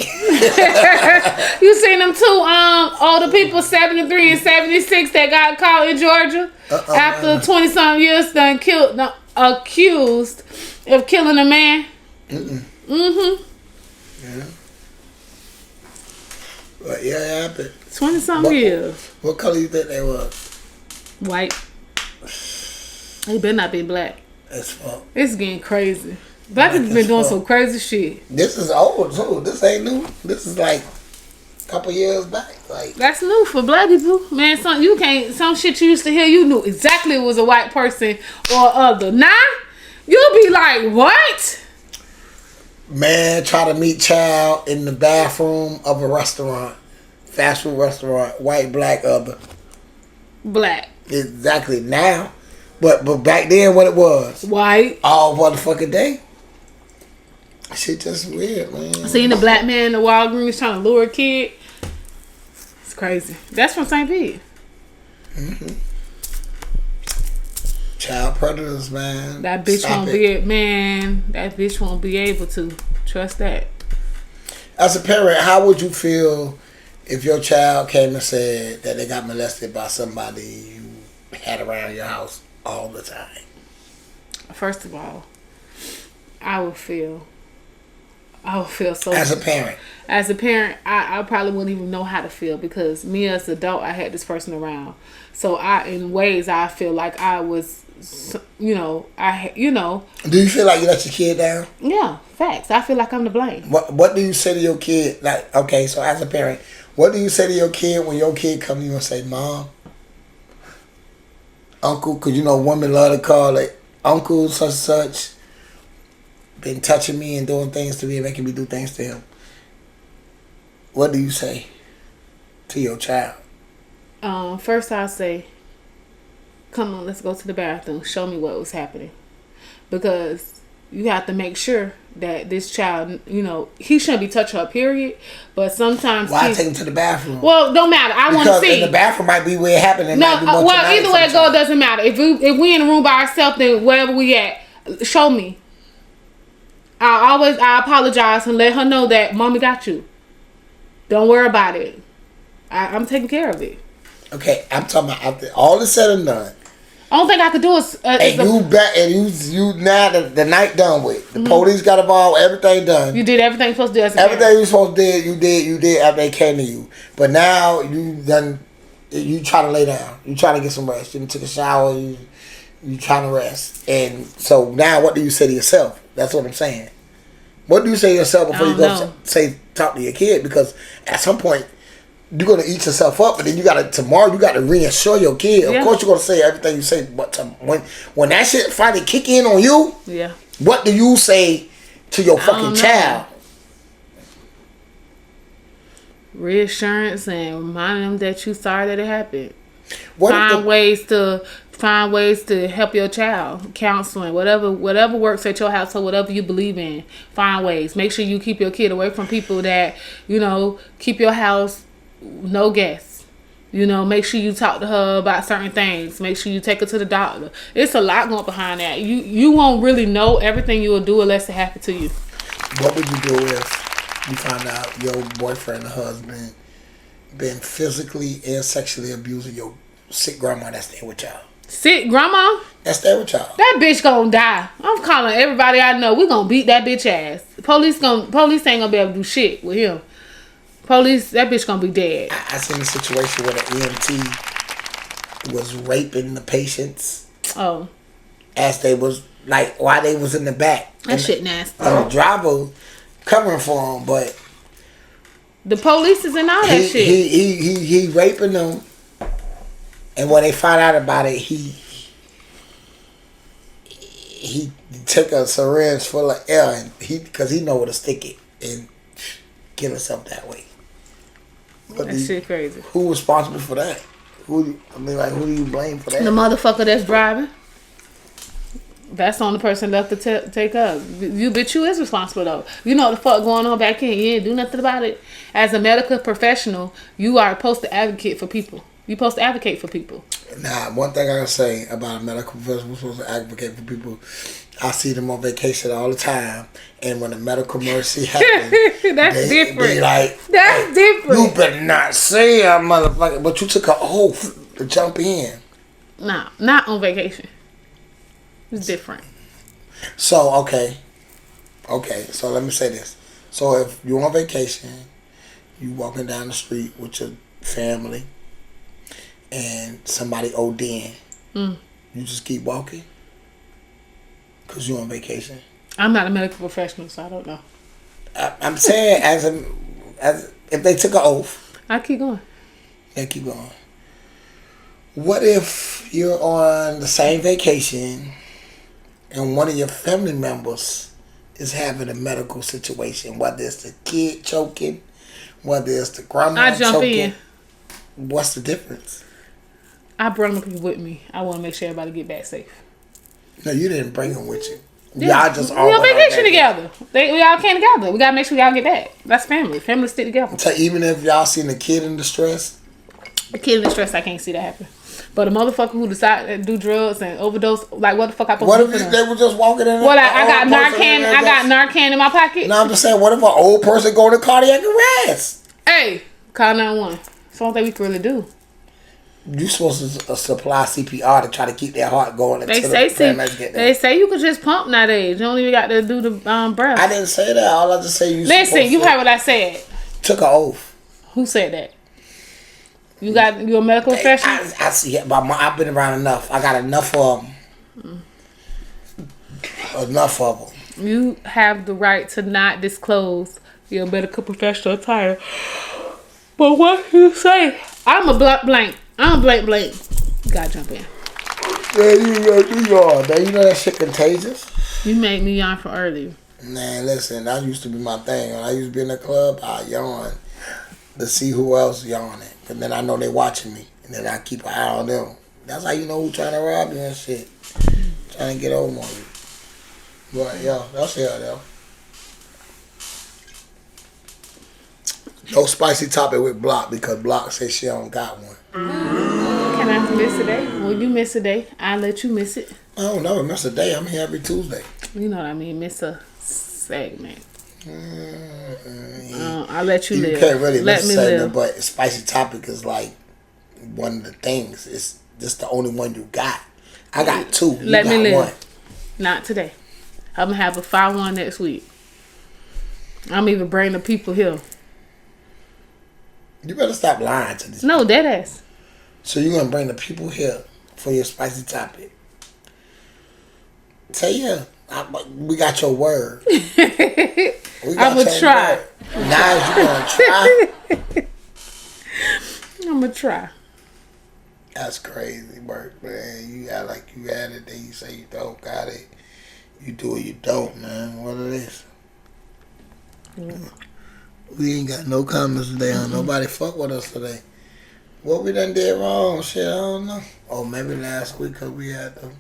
You seen them two older people, 73 and 76, that got caught in Georgia after 20-something years done accused of killing a man?
Yeah. But yeah, it happened.
20-something years.
What color you think they was?
White. They better not be black.
As fuck.
It's getting crazy. Black people been doing some crazy shit.
This is old too. This ain't new. This is like a couple years back. Like
that's new for black people, man. Some shit you used to hear, you knew exactly it was a white person or other. Nah, you'll be like, what?
Man, try to meet child in the bathroom of a restaurant, fast food restaurant, white, black, other.
Black.
Exactly now, but back then, what it was?
White.
All motherfucking day. Shit just weird, man.
Seeing the black man in the Walgreens trying to lure a kid. It's crazy. That's from St. Pete.
Child predators, man.
That bitch won't be able to. Trust that.
As a parent, how would you feel if your child came and said that they got molested by somebody you had around your house all the time?
First of all, I would feel so.
As a parent,
I probably wouldn't even know how to feel, because me as an adult, I had this person around. So in ways, I feel like I was, Do you feel like you let your kid down? Yeah, facts. I feel like I'm to blame.
What do you say to your kid? Like, okay, so as a parent, what do you say to your kid when your kid come to you and say, "Mom, Uncle," because women love to call it Uncle such and such, been touching me and doing things to me and making me do things to him. What do you say to your child?
First I'll say, come on, let's go to the bathroom. Show me what was happening. Because you have to make sure that this child, he shouldn't be touched her, period. But sometimes
why take him to the bathroom?
Well, don't matter. I want to see.
Because in the bathroom might be where it happened.
Either way it goes, doesn't matter. If we in the room by ourselves, then wherever we at, show me. I apologize and let her know that Mommy got you. Don't worry about it. I'm taking care of it.
Okay, I'm talking about after all is said and done.
Only thing I could do is
you now the night done with. The police got involved. Everything done.
You did everything you supposed to do.
Everything you supposed to do. You did after they came to you. But now you done. You try to lay down. You try to get some rest. You took a shower. You trying to rest. And so now, what do you say to yourself? That's what I'm saying. What do you say to yourself before you go talk to your kid? Because at some point, you're going to eat yourself up, and then you got to reassure your kid. Of course, you're going to say everything you say, but when that shit finally kick in on you, what do you say to your fucking child?
Reassurance and remind them that you're sorry that it happened. Find ways to help your child. Counseling, whatever works at your household, whatever you believe in. Find ways. Make sure you keep your kid away from people that, keep your house no guests. Make sure you talk to her about certain things. Make sure you take her to the doctor. It's a lot going behind that. You won't really know everything you will do unless it happens to you.
What would you do if you find out your boyfriend or husband been physically and sexually abusing your sick grandma that's staying with y'all?
Sick grandma?
That stay with y'all.
That bitch gonna die. I'm calling everybody I know. We gonna beat that bitch ass. Police ain't gonna be able to do shit with him. That bitch gonna be dead.
I seen a situation where the EMT was raping the patients.
Oh.
As they was, like, while they was in the back.
That shit nasty.
And the driver covering for him, but...
The police is in all that shit.
He raping them. And when they find out about it, he took a syringe full of air, and because he know where to stick it and kill himself that way. But
that shit crazy.
Who responsible for that? Who do you blame for that?
The motherfucker that's driving. That's the only person left to take up. You is responsible though. You know what the fuck going on back here. You ain't do nothing about it. As a medical professional, you are supposed to advocate for people. You're supposed to advocate for people.
Nah, one thing I can say about a medical professional who's supposed to advocate for people, I see them on vacation all the time, and when a medical emergency happens,
different.
They like,
that's different.
You better not say a motherfucker, but you took an oath to jump in.
Nah, not on vacation. It's different.
So, okay, so let me say this. So if you're on vacation, you walking down the street with your family, and somebody ODing, you just keep walking? Because you're on vacation?
I'm not a medical professional, so I don't know.
I'm saying as if they took an oath.
I keep going.
Yeah, keep going. What if you're on the same vacation and one of your family members is having a medical situation, whether it's the kid choking, whether it's the grandma choking? I jump in. What's the difference?
I bring the people with me. I want to make sure everybody get back safe.
No, you didn't bring them with you.
Yeah.
Y'all just all
on vacation together. We all came together. We got to make sure y'all get back. That's family. Family stick together.
So even if y'all seen a kid in distress?
A kid in distress, I can't see that happen. But a motherfucker who decide to do drugs and overdose, like what the fuck I supposed to do?
What if they were just walking in?
Well, I got Narcan. I got Narcan in my pocket.
No, I'm just saying, what if an old person go to cardiac arrest?
Hey, call 911. That's the only thing we can really do.
You supposed to supply CPR to try to keep their heart going until the paramedics get there.
They say you could just pump nowadays. You don't even got to do the breath.
I didn't say that. All I just say you.
Listen, you heard what I said.
Took an oath.
Who said that? You a medical professional?
I see it, but I've been around enough. I got enough of them. Enough of them.
You have the right to not disclose your medical professional attire. But what you say? I'm a blank. I'm blank. You gotta jump in.
Yeah, you yawn. You know that shit contagious?
You made me yawn from earlier.
Man, listen, that used to be my thing. When I used to be in the club, I yawn to see who else yawning. And then I know they watching me. And then I keep an eye on them. That's how you know who's trying to rob you and shit. Trying to get over on you. But, yo, that's it, though. No spicy topic with Block because Block says she don't got one.
Can I miss a day? When you miss a day, I'll let you miss it.
I don't never miss a day. I'm here every Tuesday.
You know what I mean? Miss a segment. I'll let you live.
You can't really
let
miss
me
a segment,
live.
but spicy topic is like one of the things. It's just the only one you got. I got two.
Let me live.
One.
Not today. I'm going to have a 5-1 next week. I'm even bringing the people here.
You better stop lying to these
No, dead ass.
So you're going to bring the people here for your spicy topic. Say yeah. We got your word.
I'm going to try.
Now you're going to try?
I'm going to try.
That's crazy work, man. You act like you had it, then you say you don't got it. You do it, you don't, man. What it is. We ain't got no comments today on nobody fuck with us today. What we done did wrong? Shit, I don't know. Oh, maybe last week because we had them.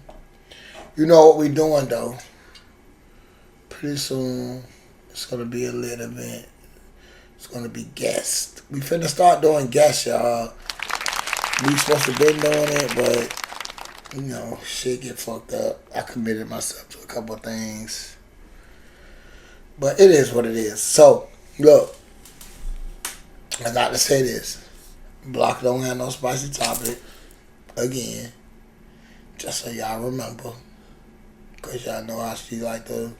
You know what we doing, though? Pretty soon, it's going to be a lit event. It's going to be guests. We finna start doing guests, y'all. We supposed to been doing it, but, you know, shit get fucked up. I committed myself to a couple of things. But it is what it is. So, look, I got to say this. Block don't have no spicy topic again. Just so y'all remember. Because y'all know how she like to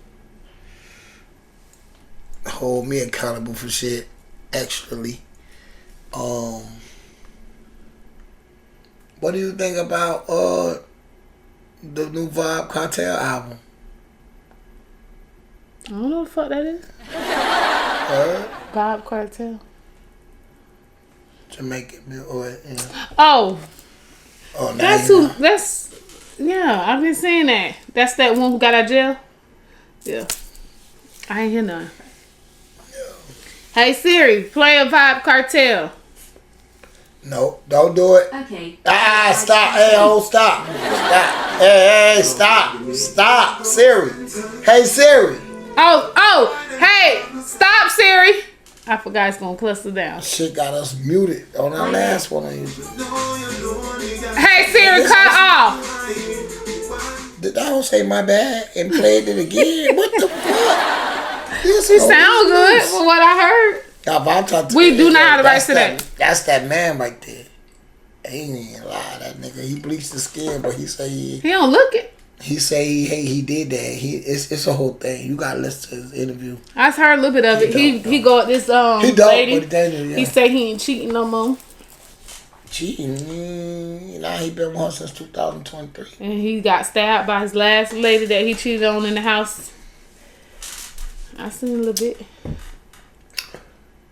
hold me accountable for shit extrally. What do you think about the new Vibe Cartel album?
I don't know what the fuck that is. Vibe Cartel.
Jamaican or yeah.
Oh,
Oh, now
that's
you
who.
know.
That's yeah. I've been saying that. That's that one who got out of jail. Yeah, I ain't hear none. Hey Siri, play a Vibe Cartel.
No, don't do it.
Okay.
Stop. Hey, oh, stop. Stop. Hey, stop. Stop. Siri. Hey, Siri.
Oh, hey, stop Siri. I forgot it's gonna cluster down.
Shit got us muted on our last one.
Hey Siri, cut off.
Did I don't say my bad and played it again? What the fuck?
She sound good for what I heard. We do not have the rights to that.
That's that man right there. He ain't lie, that nigga. He bleached the skin, but he say
He don't look it.
he say he did that. It's a whole thing. You gotta listen to his interview.
I just heard a little bit of it. He go at this
He don't,
lady.
but he dangerous, yeah.
He say he ain't cheating no more.
Cheating. Nah, he been with her since 2023.
And he got stabbed by his last lady that he cheated on in the house. I seen a little bit.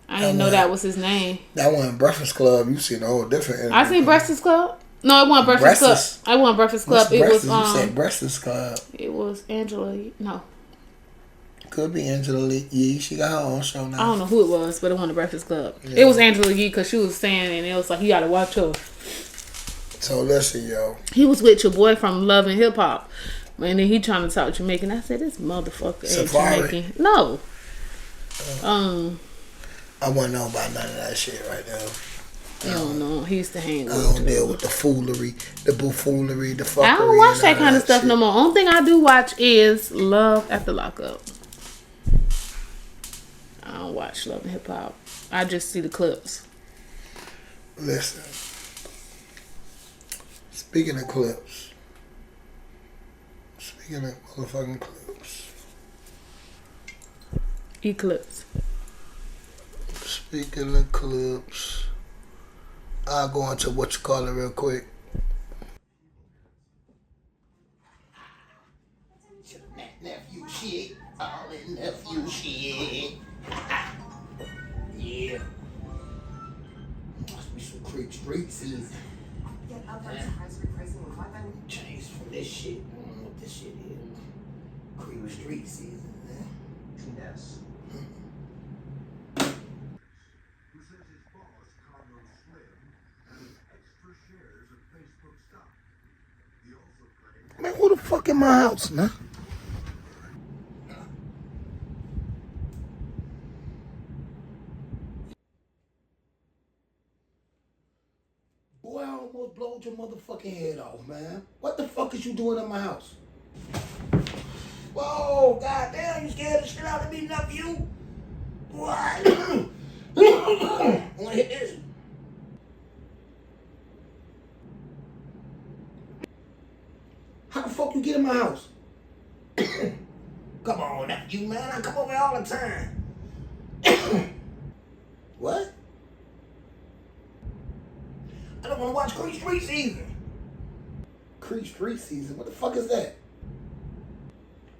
I didn't know that was his name.
That one Breakfast Club. You seen a whole different interview.
I seen Breakfast Club. No, it wasn't Breakfast Club. I wasn't Breakfast Club. It was
You said Breakfast Club.
It was Angela. No.
Could be Angela Yee. She got her own show now.
I don't know who it was, but it wasn't the Breakfast Club.
Yeah.
It was Angela Yee because she was saying, and it was like, you got to watch her.
So listen, yo.
He was with your boy from Love and Hip Hop. And then he trying to talk Jamaican. I said, this motherfucker ain't Jamaican. No.
I wouldn't know about none of that shit right now.
I don't know. He used to hang with
I don't deal with the foolery, the buffoonery, the fuckery.
I don't watch that kind of stuff
shit.
no more. Only thing I do watch is Love After Lockup. I don't watch Love and Hip Hop. I just see the clips.
Listen. Speaking of clips. Speaking of motherfucking clips.
Eclipse.
Speaking of clips. I'll go into what you call it real quick. Nephew shit. All in nephew shit. Yeah. Must be some Creek Street season. Change from this shit. I don't know what this shit is. Creek Street season, man. Yes. Man, who the fuck in my house, man? Boy, I almost blowed your motherfucking head off, man. What the fuck is you doing in my house? Whoa, goddamn, you scared the shit out of me, nephew? What? I wanna hit this. How the fuck you get in my house? Come on, nephew, man. I come over here all the time. What? I don't want to watch Creek Street season. Creek Street season? What the fuck is that?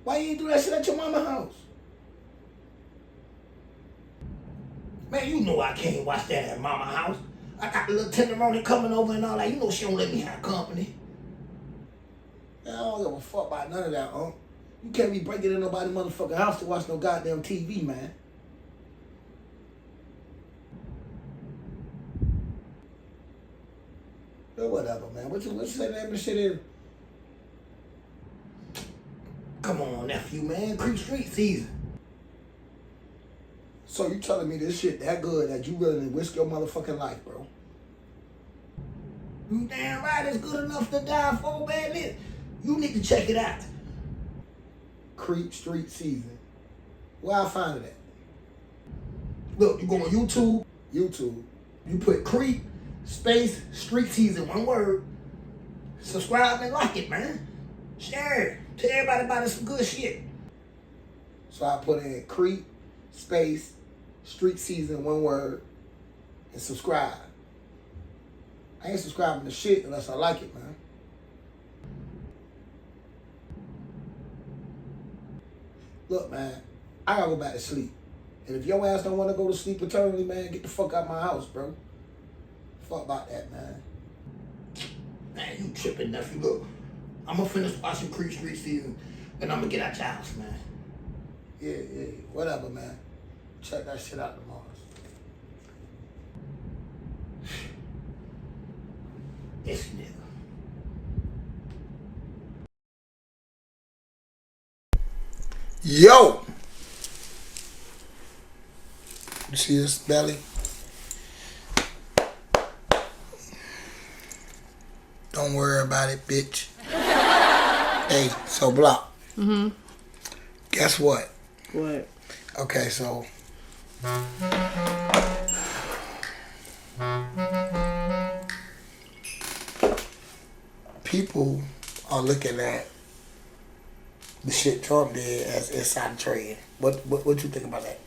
Why you ain't do that shit at your mama's house? Man, you know I can't watch that at mama's house. I got the little tenderoni coming over and all that. You know she don't let me have company. Man, I don't give a fuck about none of that, huh? You can't be breaking in nobody's motherfucking house to watch no goddamn TV, man. Or whatever, man. What you say the name of the shit is? Come on, nephew, man. Creek Street season. So you telling me this shit that good that you willing to risk your motherfucking life, bro? You damn right it's good enough to die for, man. You need to check it out. Creek Street season. Where I find it at? Look, you go on YouTube. You put Creek space Street season, one word. Subscribe and like it, man. Share it. Tell everybody about it, some good shit. So I put in Creep, space, street season, one word, and subscribe. I ain't subscribing to shit unless I like it, man. Look, man, I gotta go back to sleep. And if your ass don't want to go to sleep eternally, man, get the fuck out of my house, bro. Fuck about that, man. Man, you tripping, nephew. Look, I'm gonna finish watching Creep Street season, and I'm gonna get out your house, man. Yeah, whatever, man. Check that shit out tomorrow. This nigga. Yo! You see this belly? Don't worry about it, bitch. Hey, so Block. Mm-hmm. Guess what?
What?
Okay, so people are looking at the shit Trump did as inside trading. What you think about that?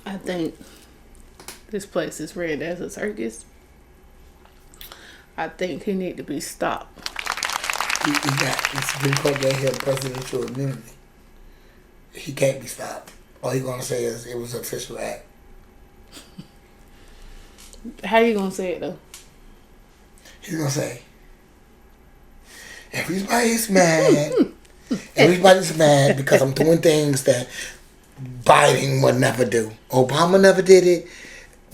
I think this place is ran as a circus. I think he need to be stopped.
It's because they have presidential immunity. He can't be stopped. All he's gonna say is it was an official act.
How you gonna say it though?
He's gonna say everybody's mad. Everybody's mad because I'm doing things that Biden would never do. Obama never did it.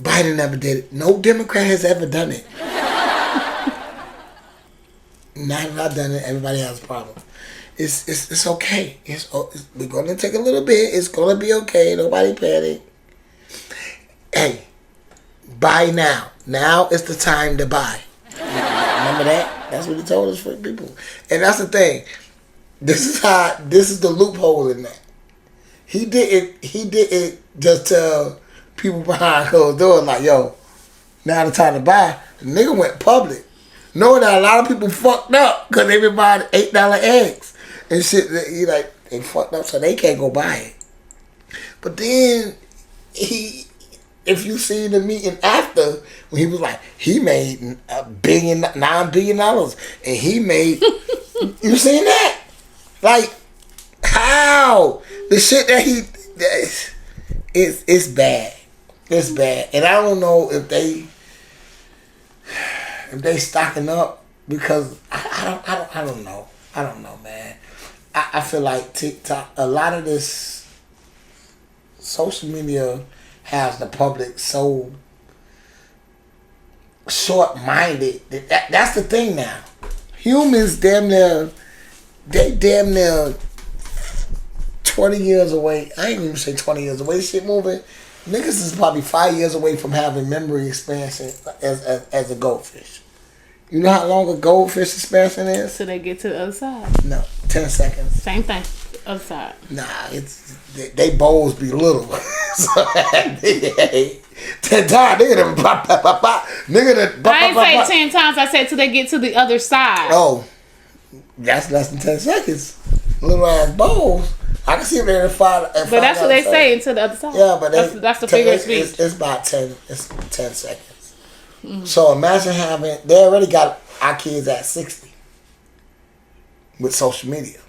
Biden never did it. No Democrat has ever done it. Now that I've done it, everybody has a problem. It's okay. We're gonna take a little bit. It's gonna be okay. Nobody panic. Hey, buy now. Now is the time to buy. Remember that? That's what he told us for people. And that's the thing. This is the loophole in that. He didn't just tell people behind closed doors like, yo, now the time to buy. The nigga went public. Knowing that a lot of people fucked up because they been buying $8 eggs and shit. They fucked up so they can't go buy it. But then if you see the meeting after, when he was like, he made $9 billion and he made, you seen that? Like, how? The shit that it's bad. It's bad. And I don't know if they stocking up because I don't know. I don't know, man. I feel like TikTok, a lot of this social media has the public so short-minded. That's the thing now. Humans damn near 20 years away. I ain't even say 20 years away. This shit moving. Niggas is probably 5 years away from having memory expansion as a goldfish. You know how long a goldfish expansion is?
So they get to the other side.
No, 10 seconds.
Same thing. Other side.
Nah, they bowls be little. So 10 times, nigga done pop. Nigga done pop.
I ain't say 10 times. I said till they get to the other side.
Oh, that's less than 10 seconds. Little ass bowls. I can see if they're in five.
But that's what they say until the other side.
Yeah, but
that's the figure of speech.
It's about 10. It's 10 seconds. Mm-hmm. So imagine they already got our kids at 60 with social media.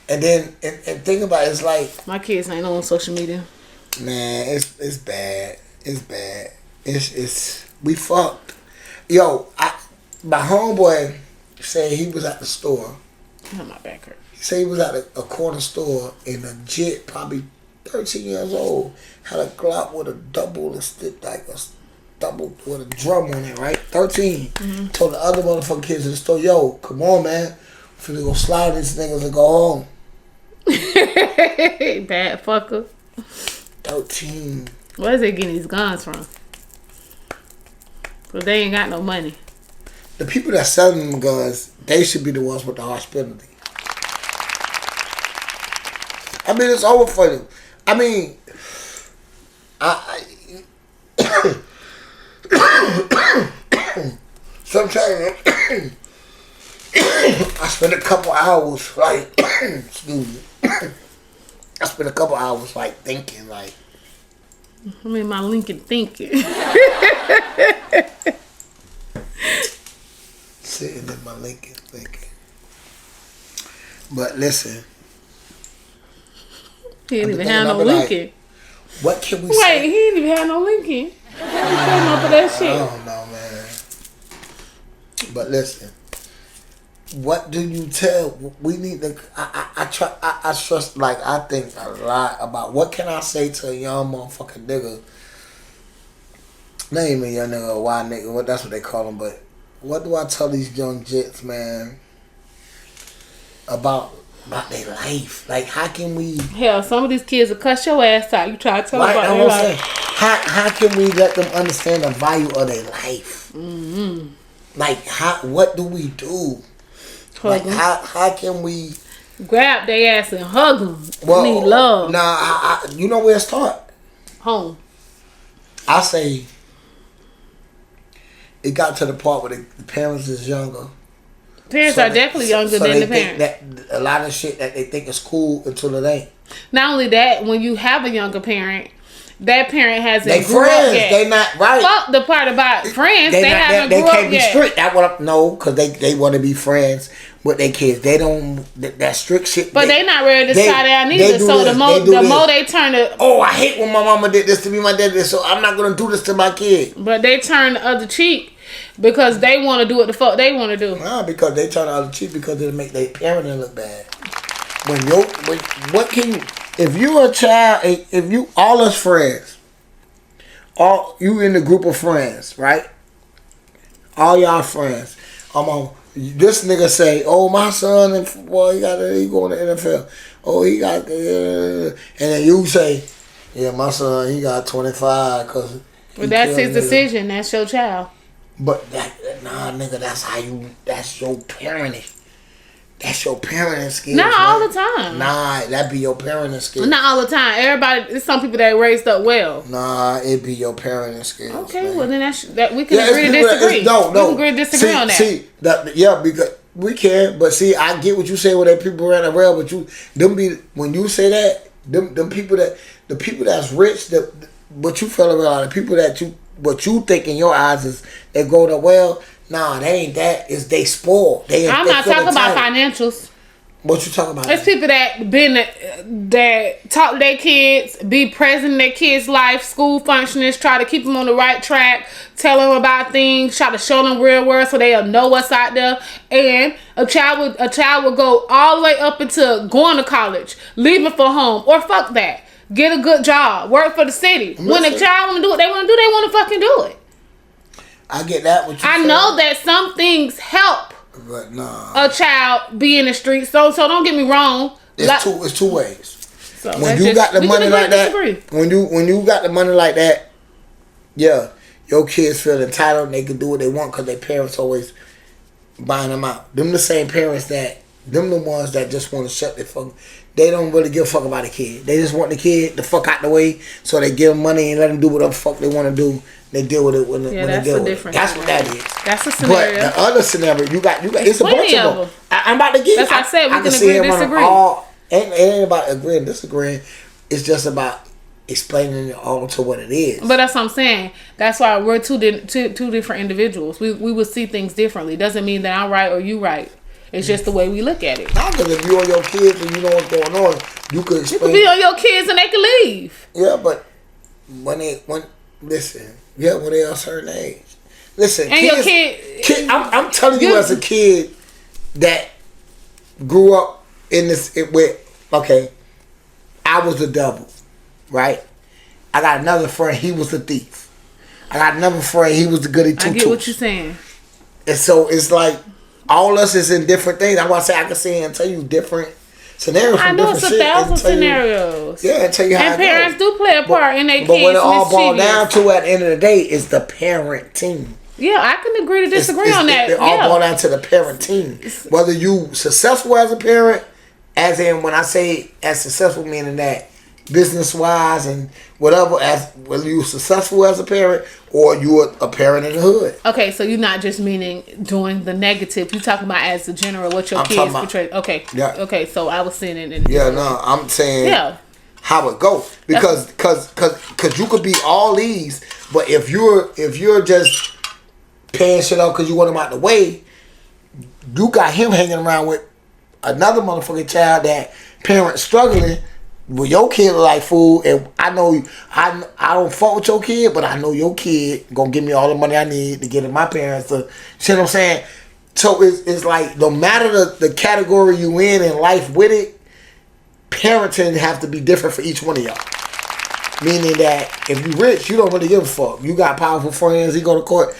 And then and think about it, it's like
my kids ain't on social media.
Man, it's bad. It's bad. It's we fucked. Yo, my homeboy said he was at the store.
Oh, my back hurt.
He said he was at a corner store and a jit, probably 13 years old, had a Glock with a double stick, like a double with a drum on it, right? 13. Mm-hmm. Told the other motherfucking kids in the store, yo, come on, man. I'm finna go slide these niggas and go home.
Bad fucker.
13.
Where is they getting these guns from? But they ain't got no money.
The people that selling them guns, they should be the ones with the harsh penalty. I mean, it's over for them. I mean, sometimes I spent a couple hours like, excuse me. I spent a couple hours like thinking like.
I'm in my Lincoln thinking.
Sitting in my Lincoln thinking. But listen.
He didn't even have no Lincoln.
Like, what can we
say? Wait, he didn't even have no Lincoln. He came up with that shit.
I don't know, man. But listen. What do you tell? We need to. I trust. Like I think a lot about what can I say to a young motherfucking nigga. Not even a young nigga, a wild nigga. What that's what they call them. But what do I tell these young jits, man? About their life. Like how can we?
Hell, some of these kids will cuss your ass out. You try to tell them
right,
about their life.
How can we let them understand the value of their life? Mm-hmm. Like what do we do? Like how can we
grab their ass and hug them? Well, need love.
Nah, you know where it start?
Home.
I say it got to the part where the parents is younger.
Parents are definitely younger than the parents.
That a lot of shit that they think is cool until it ain't.
Not only that, when you have a younger parent, that parent hasn't
they
grew
friends.
up yet.
They not right.
Fuck the part about friends. They haven't grew up yet. They can't be strict.
That what no, because they want to be friends with their kids. They don't that strict shit.
But they not ready to try that either. So the more they turn to
I hate when my mama did this to me, my dad did this, so I'm not gonna do this to my kid.
But they turn the other cheek because they want to do what the fuck they want to do.
Nah, because they turn the other cheek because they make their parenting look bad. What can you? If you're a child, if you all us friends. All you in the group of friends, right? All y'all friends. This nigga say, "Oh, my son in football, he going to NFL. Oh, he got," and then you say, "Yeah, my son, he got 25 because."
Well, that's his decision. That's your child.
But nigga, that's your parenting. That's your parenting skills.
Not all the time.
Nah, that be your parenting skills.
Not all the time. Everybody, there's some people that raised up well.
Nah, it be your parenting skills.
Okay,
man.
well then that we can agree to disagree.
No.
We can agree to disagree on that.
Because we can. But see, I get what you say with that people around the rail. But when you say that, them people the people that's rich, what you feel around the people what you think in your eyes is they growing up well. Nah, they ain't that. Is they spoiled. I'm
not talking about financials.
What you talking about?
It's people that talk to their kids, be present in their kids' life, school functionings, try to keep them on the right track, tell them about things, try to show them real world so they'll know what's out there. And a child would go all the way up into going to college, leaving for home, or fuck that. Get a good job, work for the city. When a child want to do what they want to do, they want to fucking do it.
I get that.
I know that some things help a child be in the streets. So don't get me wrong.
It's two ways.
So
when you got the money like that, when you got the money like that, yeah, your kids feel entitled and they can do what they want because their parents always buying them out. Them the same parents the ones that just want to shut their fuck. They don't really give a fuck about the kid. They just want the kid the fuck out the way so they give them money and let them do whatever the fuck they want to do. They deal with it when they deal with it. That's what that is.
That's a scenario.
But the other scenario, you got it's a bunch of them. I'm about to get.
That's what I said. We can agree to disagree.
It ain't about agreeing and disagreeing. It's just about explaining it all to what it is.
But that's what I'm saying. That's why we're two different individuals. We will see things differently. Doesn't mean that I'm right or you right. It's just the way we look at it.
Not because if you on your kids and you know what's going on, you could explain.
You could be on your kids and they can leave.
Yeah, but when they are a certain age. Listen,
and
kids,
your kid.
I'm telling you, as a kid that grew up in this, I was the devil, right? I got another friend, he was the thief. I got another friend, he was the goody two-two.
I get what you're saying.
And so it's like all us is in different things. I want to say I can see and tell you different scenarios.
I know it's 1,000 scenarios.
And tell you how.
And parents do play a part in their kids'
But what it all boils down to at the end of the day is the parent team.
Yeah, I can agree to disagree on that.
It all boils down to the parent team. Whether you successful as a parent, as in when I say as successful, meaning that business wise and whatever, as whether you're successful as a parent or you're a parent in the hood.
Okay, so you're not just meaning doing the negative. You're talking about as a general what your kids portray. Okay.
Yeah.
Okay, so I was saying it in
Yeah, no, I'm saying how it go. Because you could be all these, but if you're just paying shit off because you want him out the way, you got him hanging around with another motherfucking child that parents struggling. Well, your kid like food, and I know I don't fuck with your kid, but I know your kid gonna give me all the money I need to get in my parents to. See what I'm saying? So it's like no matter the category you in life with it, parenting have to be different for each one of y'all. Meaning that if you rich, you don't really give a fuck. You got powerful friends. You go to court.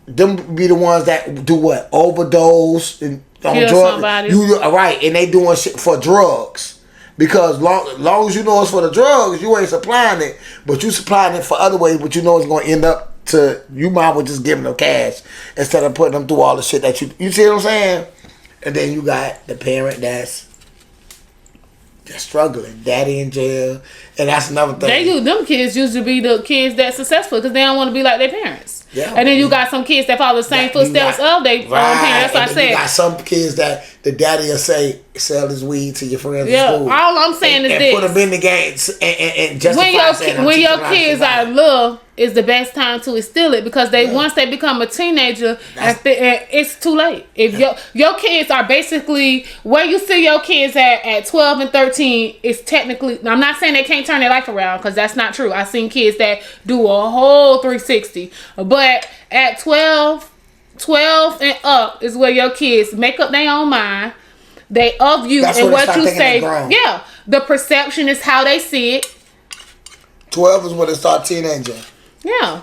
Them be the ones that do what? Overdose and on
kill
drugs.
Somebody.
Right, and they doing shit for drugs. Because long as you know it's for the drugs, you ain't supplying it, but you supplying it for other ways, but you know it's going to end up to, you might well just giving them cash instead of putting them through all the shit that you see what I'm saying? And then you got the parent that's struggling, daddy in jail, and that's another thing.
Them kids used to be the kids that's successful because they don't want to be like their parents.
Yeah,
and then you got some kids that follow the same footsteps of their parents. That's what I said.
You got some kids that the daddy will say, sell his weed to your friends
at
school.
All I'm saying is this.
Put them in the game and justify
when your kids are in love, is the best time to instill it because once they become a teenager, it's too late. If your kids are basically where you see your kids at 12 and 13 is technically. I'm not saying they can't turn their life around because that's not true. I've seen kids that do a whole 360, but at 12 and up is where your kids make up their own mind. They of you and what you say. Yeah, the perception is how they see it.
12 is when they start teenaging.
Yeah.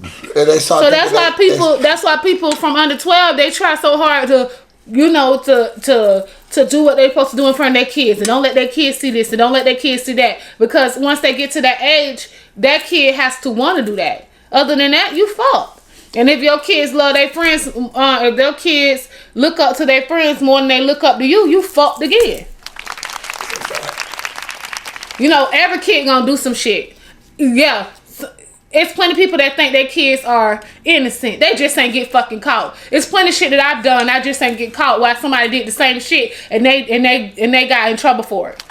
And they start.
So that's why people from under 12 they try so hard to to do what they're supposed to do in front of their kids and don't let their kids see this and don't let their kids see that because once they get to that age, that kid has to want to do that. Other than that, you fucked. And if your kids love their friends, if their kids look up to their friends more than they look up to you, you fucked again. You know, every kid gonna do some shit. Yeah. It's plenty of people that think their kids are innocent. They just ain't get fucking caught. It's plenty of shit that I've done. I just ain't get caught while somebody did the same shit and they got in trouble for it.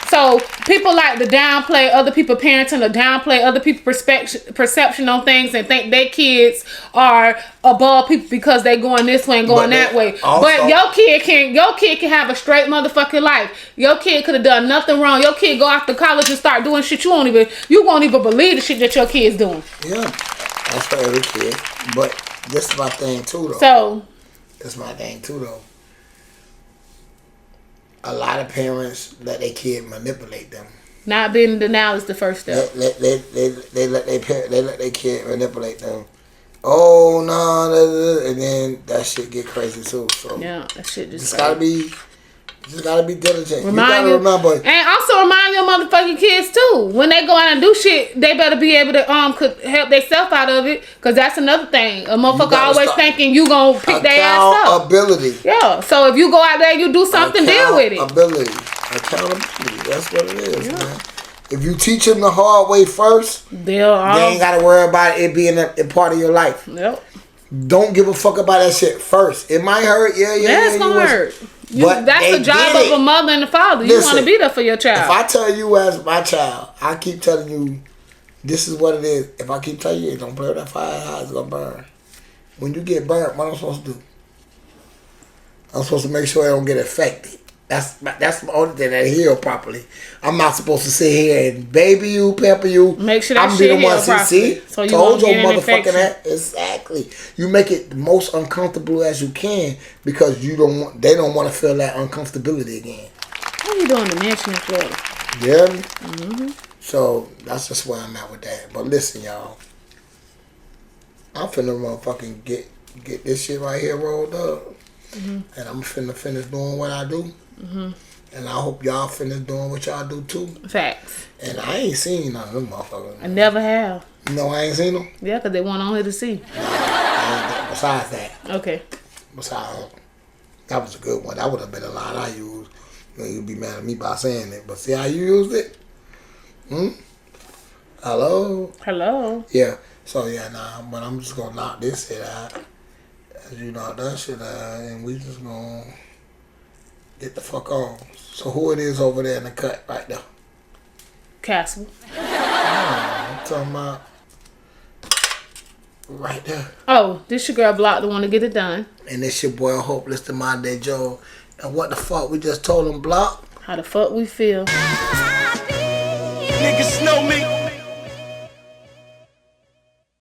So people like to downplay other people's parenting or downplay other people's perception on things and think their kids are above people because they going this way and going that way. Also, but your kid can have a straight motherfucking life. Your kid could have done nothing wrong. Your kid go off to college and start doing shit you won't even believe the shit that your kid's doing.
Yeah, that's for every kid. But this is my thing too, though.
So
this is my thing too, though. A lot of parents let their kid manipulate them.
Not being in denial is the first step.
They let their kid manipulate them. Oh no, and then that shit get crazy too. So
yeah, that shit just
gotta be diligent.
You gotta remember, and also remind your motherfucking kids too. When they go out and do shit, they better be able to could help themselves out of it. Cause that's another thing. A motherfucker always thinking you gonna pick their ass up.
Accountability.
Yeah. So if you go out there, you do something, deal with it.
Accountability. That's what it is, man. If you teach them the hard way first, they ain't gotta worry about it being a part of your life.
Yep.
Don't give a fuck about that shit first. It might hurt. Yeah.
It's gonna hurt. That's the job of a mother and a father. You want to be there for your child.
If I tell you as my child, I keep telling you, this is what it is. If I keep telling you, don't play with that fire, how it's gonna burn. When you get burnt, what am I supposed to do? I'm supposed to make sure I don't get affected. That's the only thing that heal properly. I'm not supposed to sit here and baby you, pepper you.
Make sure that shit heal properly.
See,
so you
told your
get an infection.
Exactly. You make it the most uncomfortable as you can because they don't want to feel that uncomfortability again.
What are you doing to mention in Florida?
Yeah. Mm-hmm. So that's just where I'm at with that. But listen, y'all, I'm finna motherfucking get this shit right here rolled up, and I'm finna finish doing what I do. Mm-hmm. And I hope y'all finish doing what y'all do too.
Facts.
And I ain't seen none of them motherfuckers.
I never have.
No, I ain't seen them?
Yeah, because they weren't on here to see.
Besides that.
Okay.
Besides, that was a good one. That would have been a line I used. You'll be mad at me by saying it, but see how you used it? Hello?
Hello.
Yeah. So, yeah, but I'm just going to knock this shit out. As you knock that shit out, and we just going to get the fuck on. So, who it is over there in the cut right there?
Castle.
I'm talking about right there.
Oh, this your girl Block, the one to get it done.
And this your boy Hopeless to My Day Joe. And what the fuck? We just told him Block.
How the fuck we feel.
Niggas know me.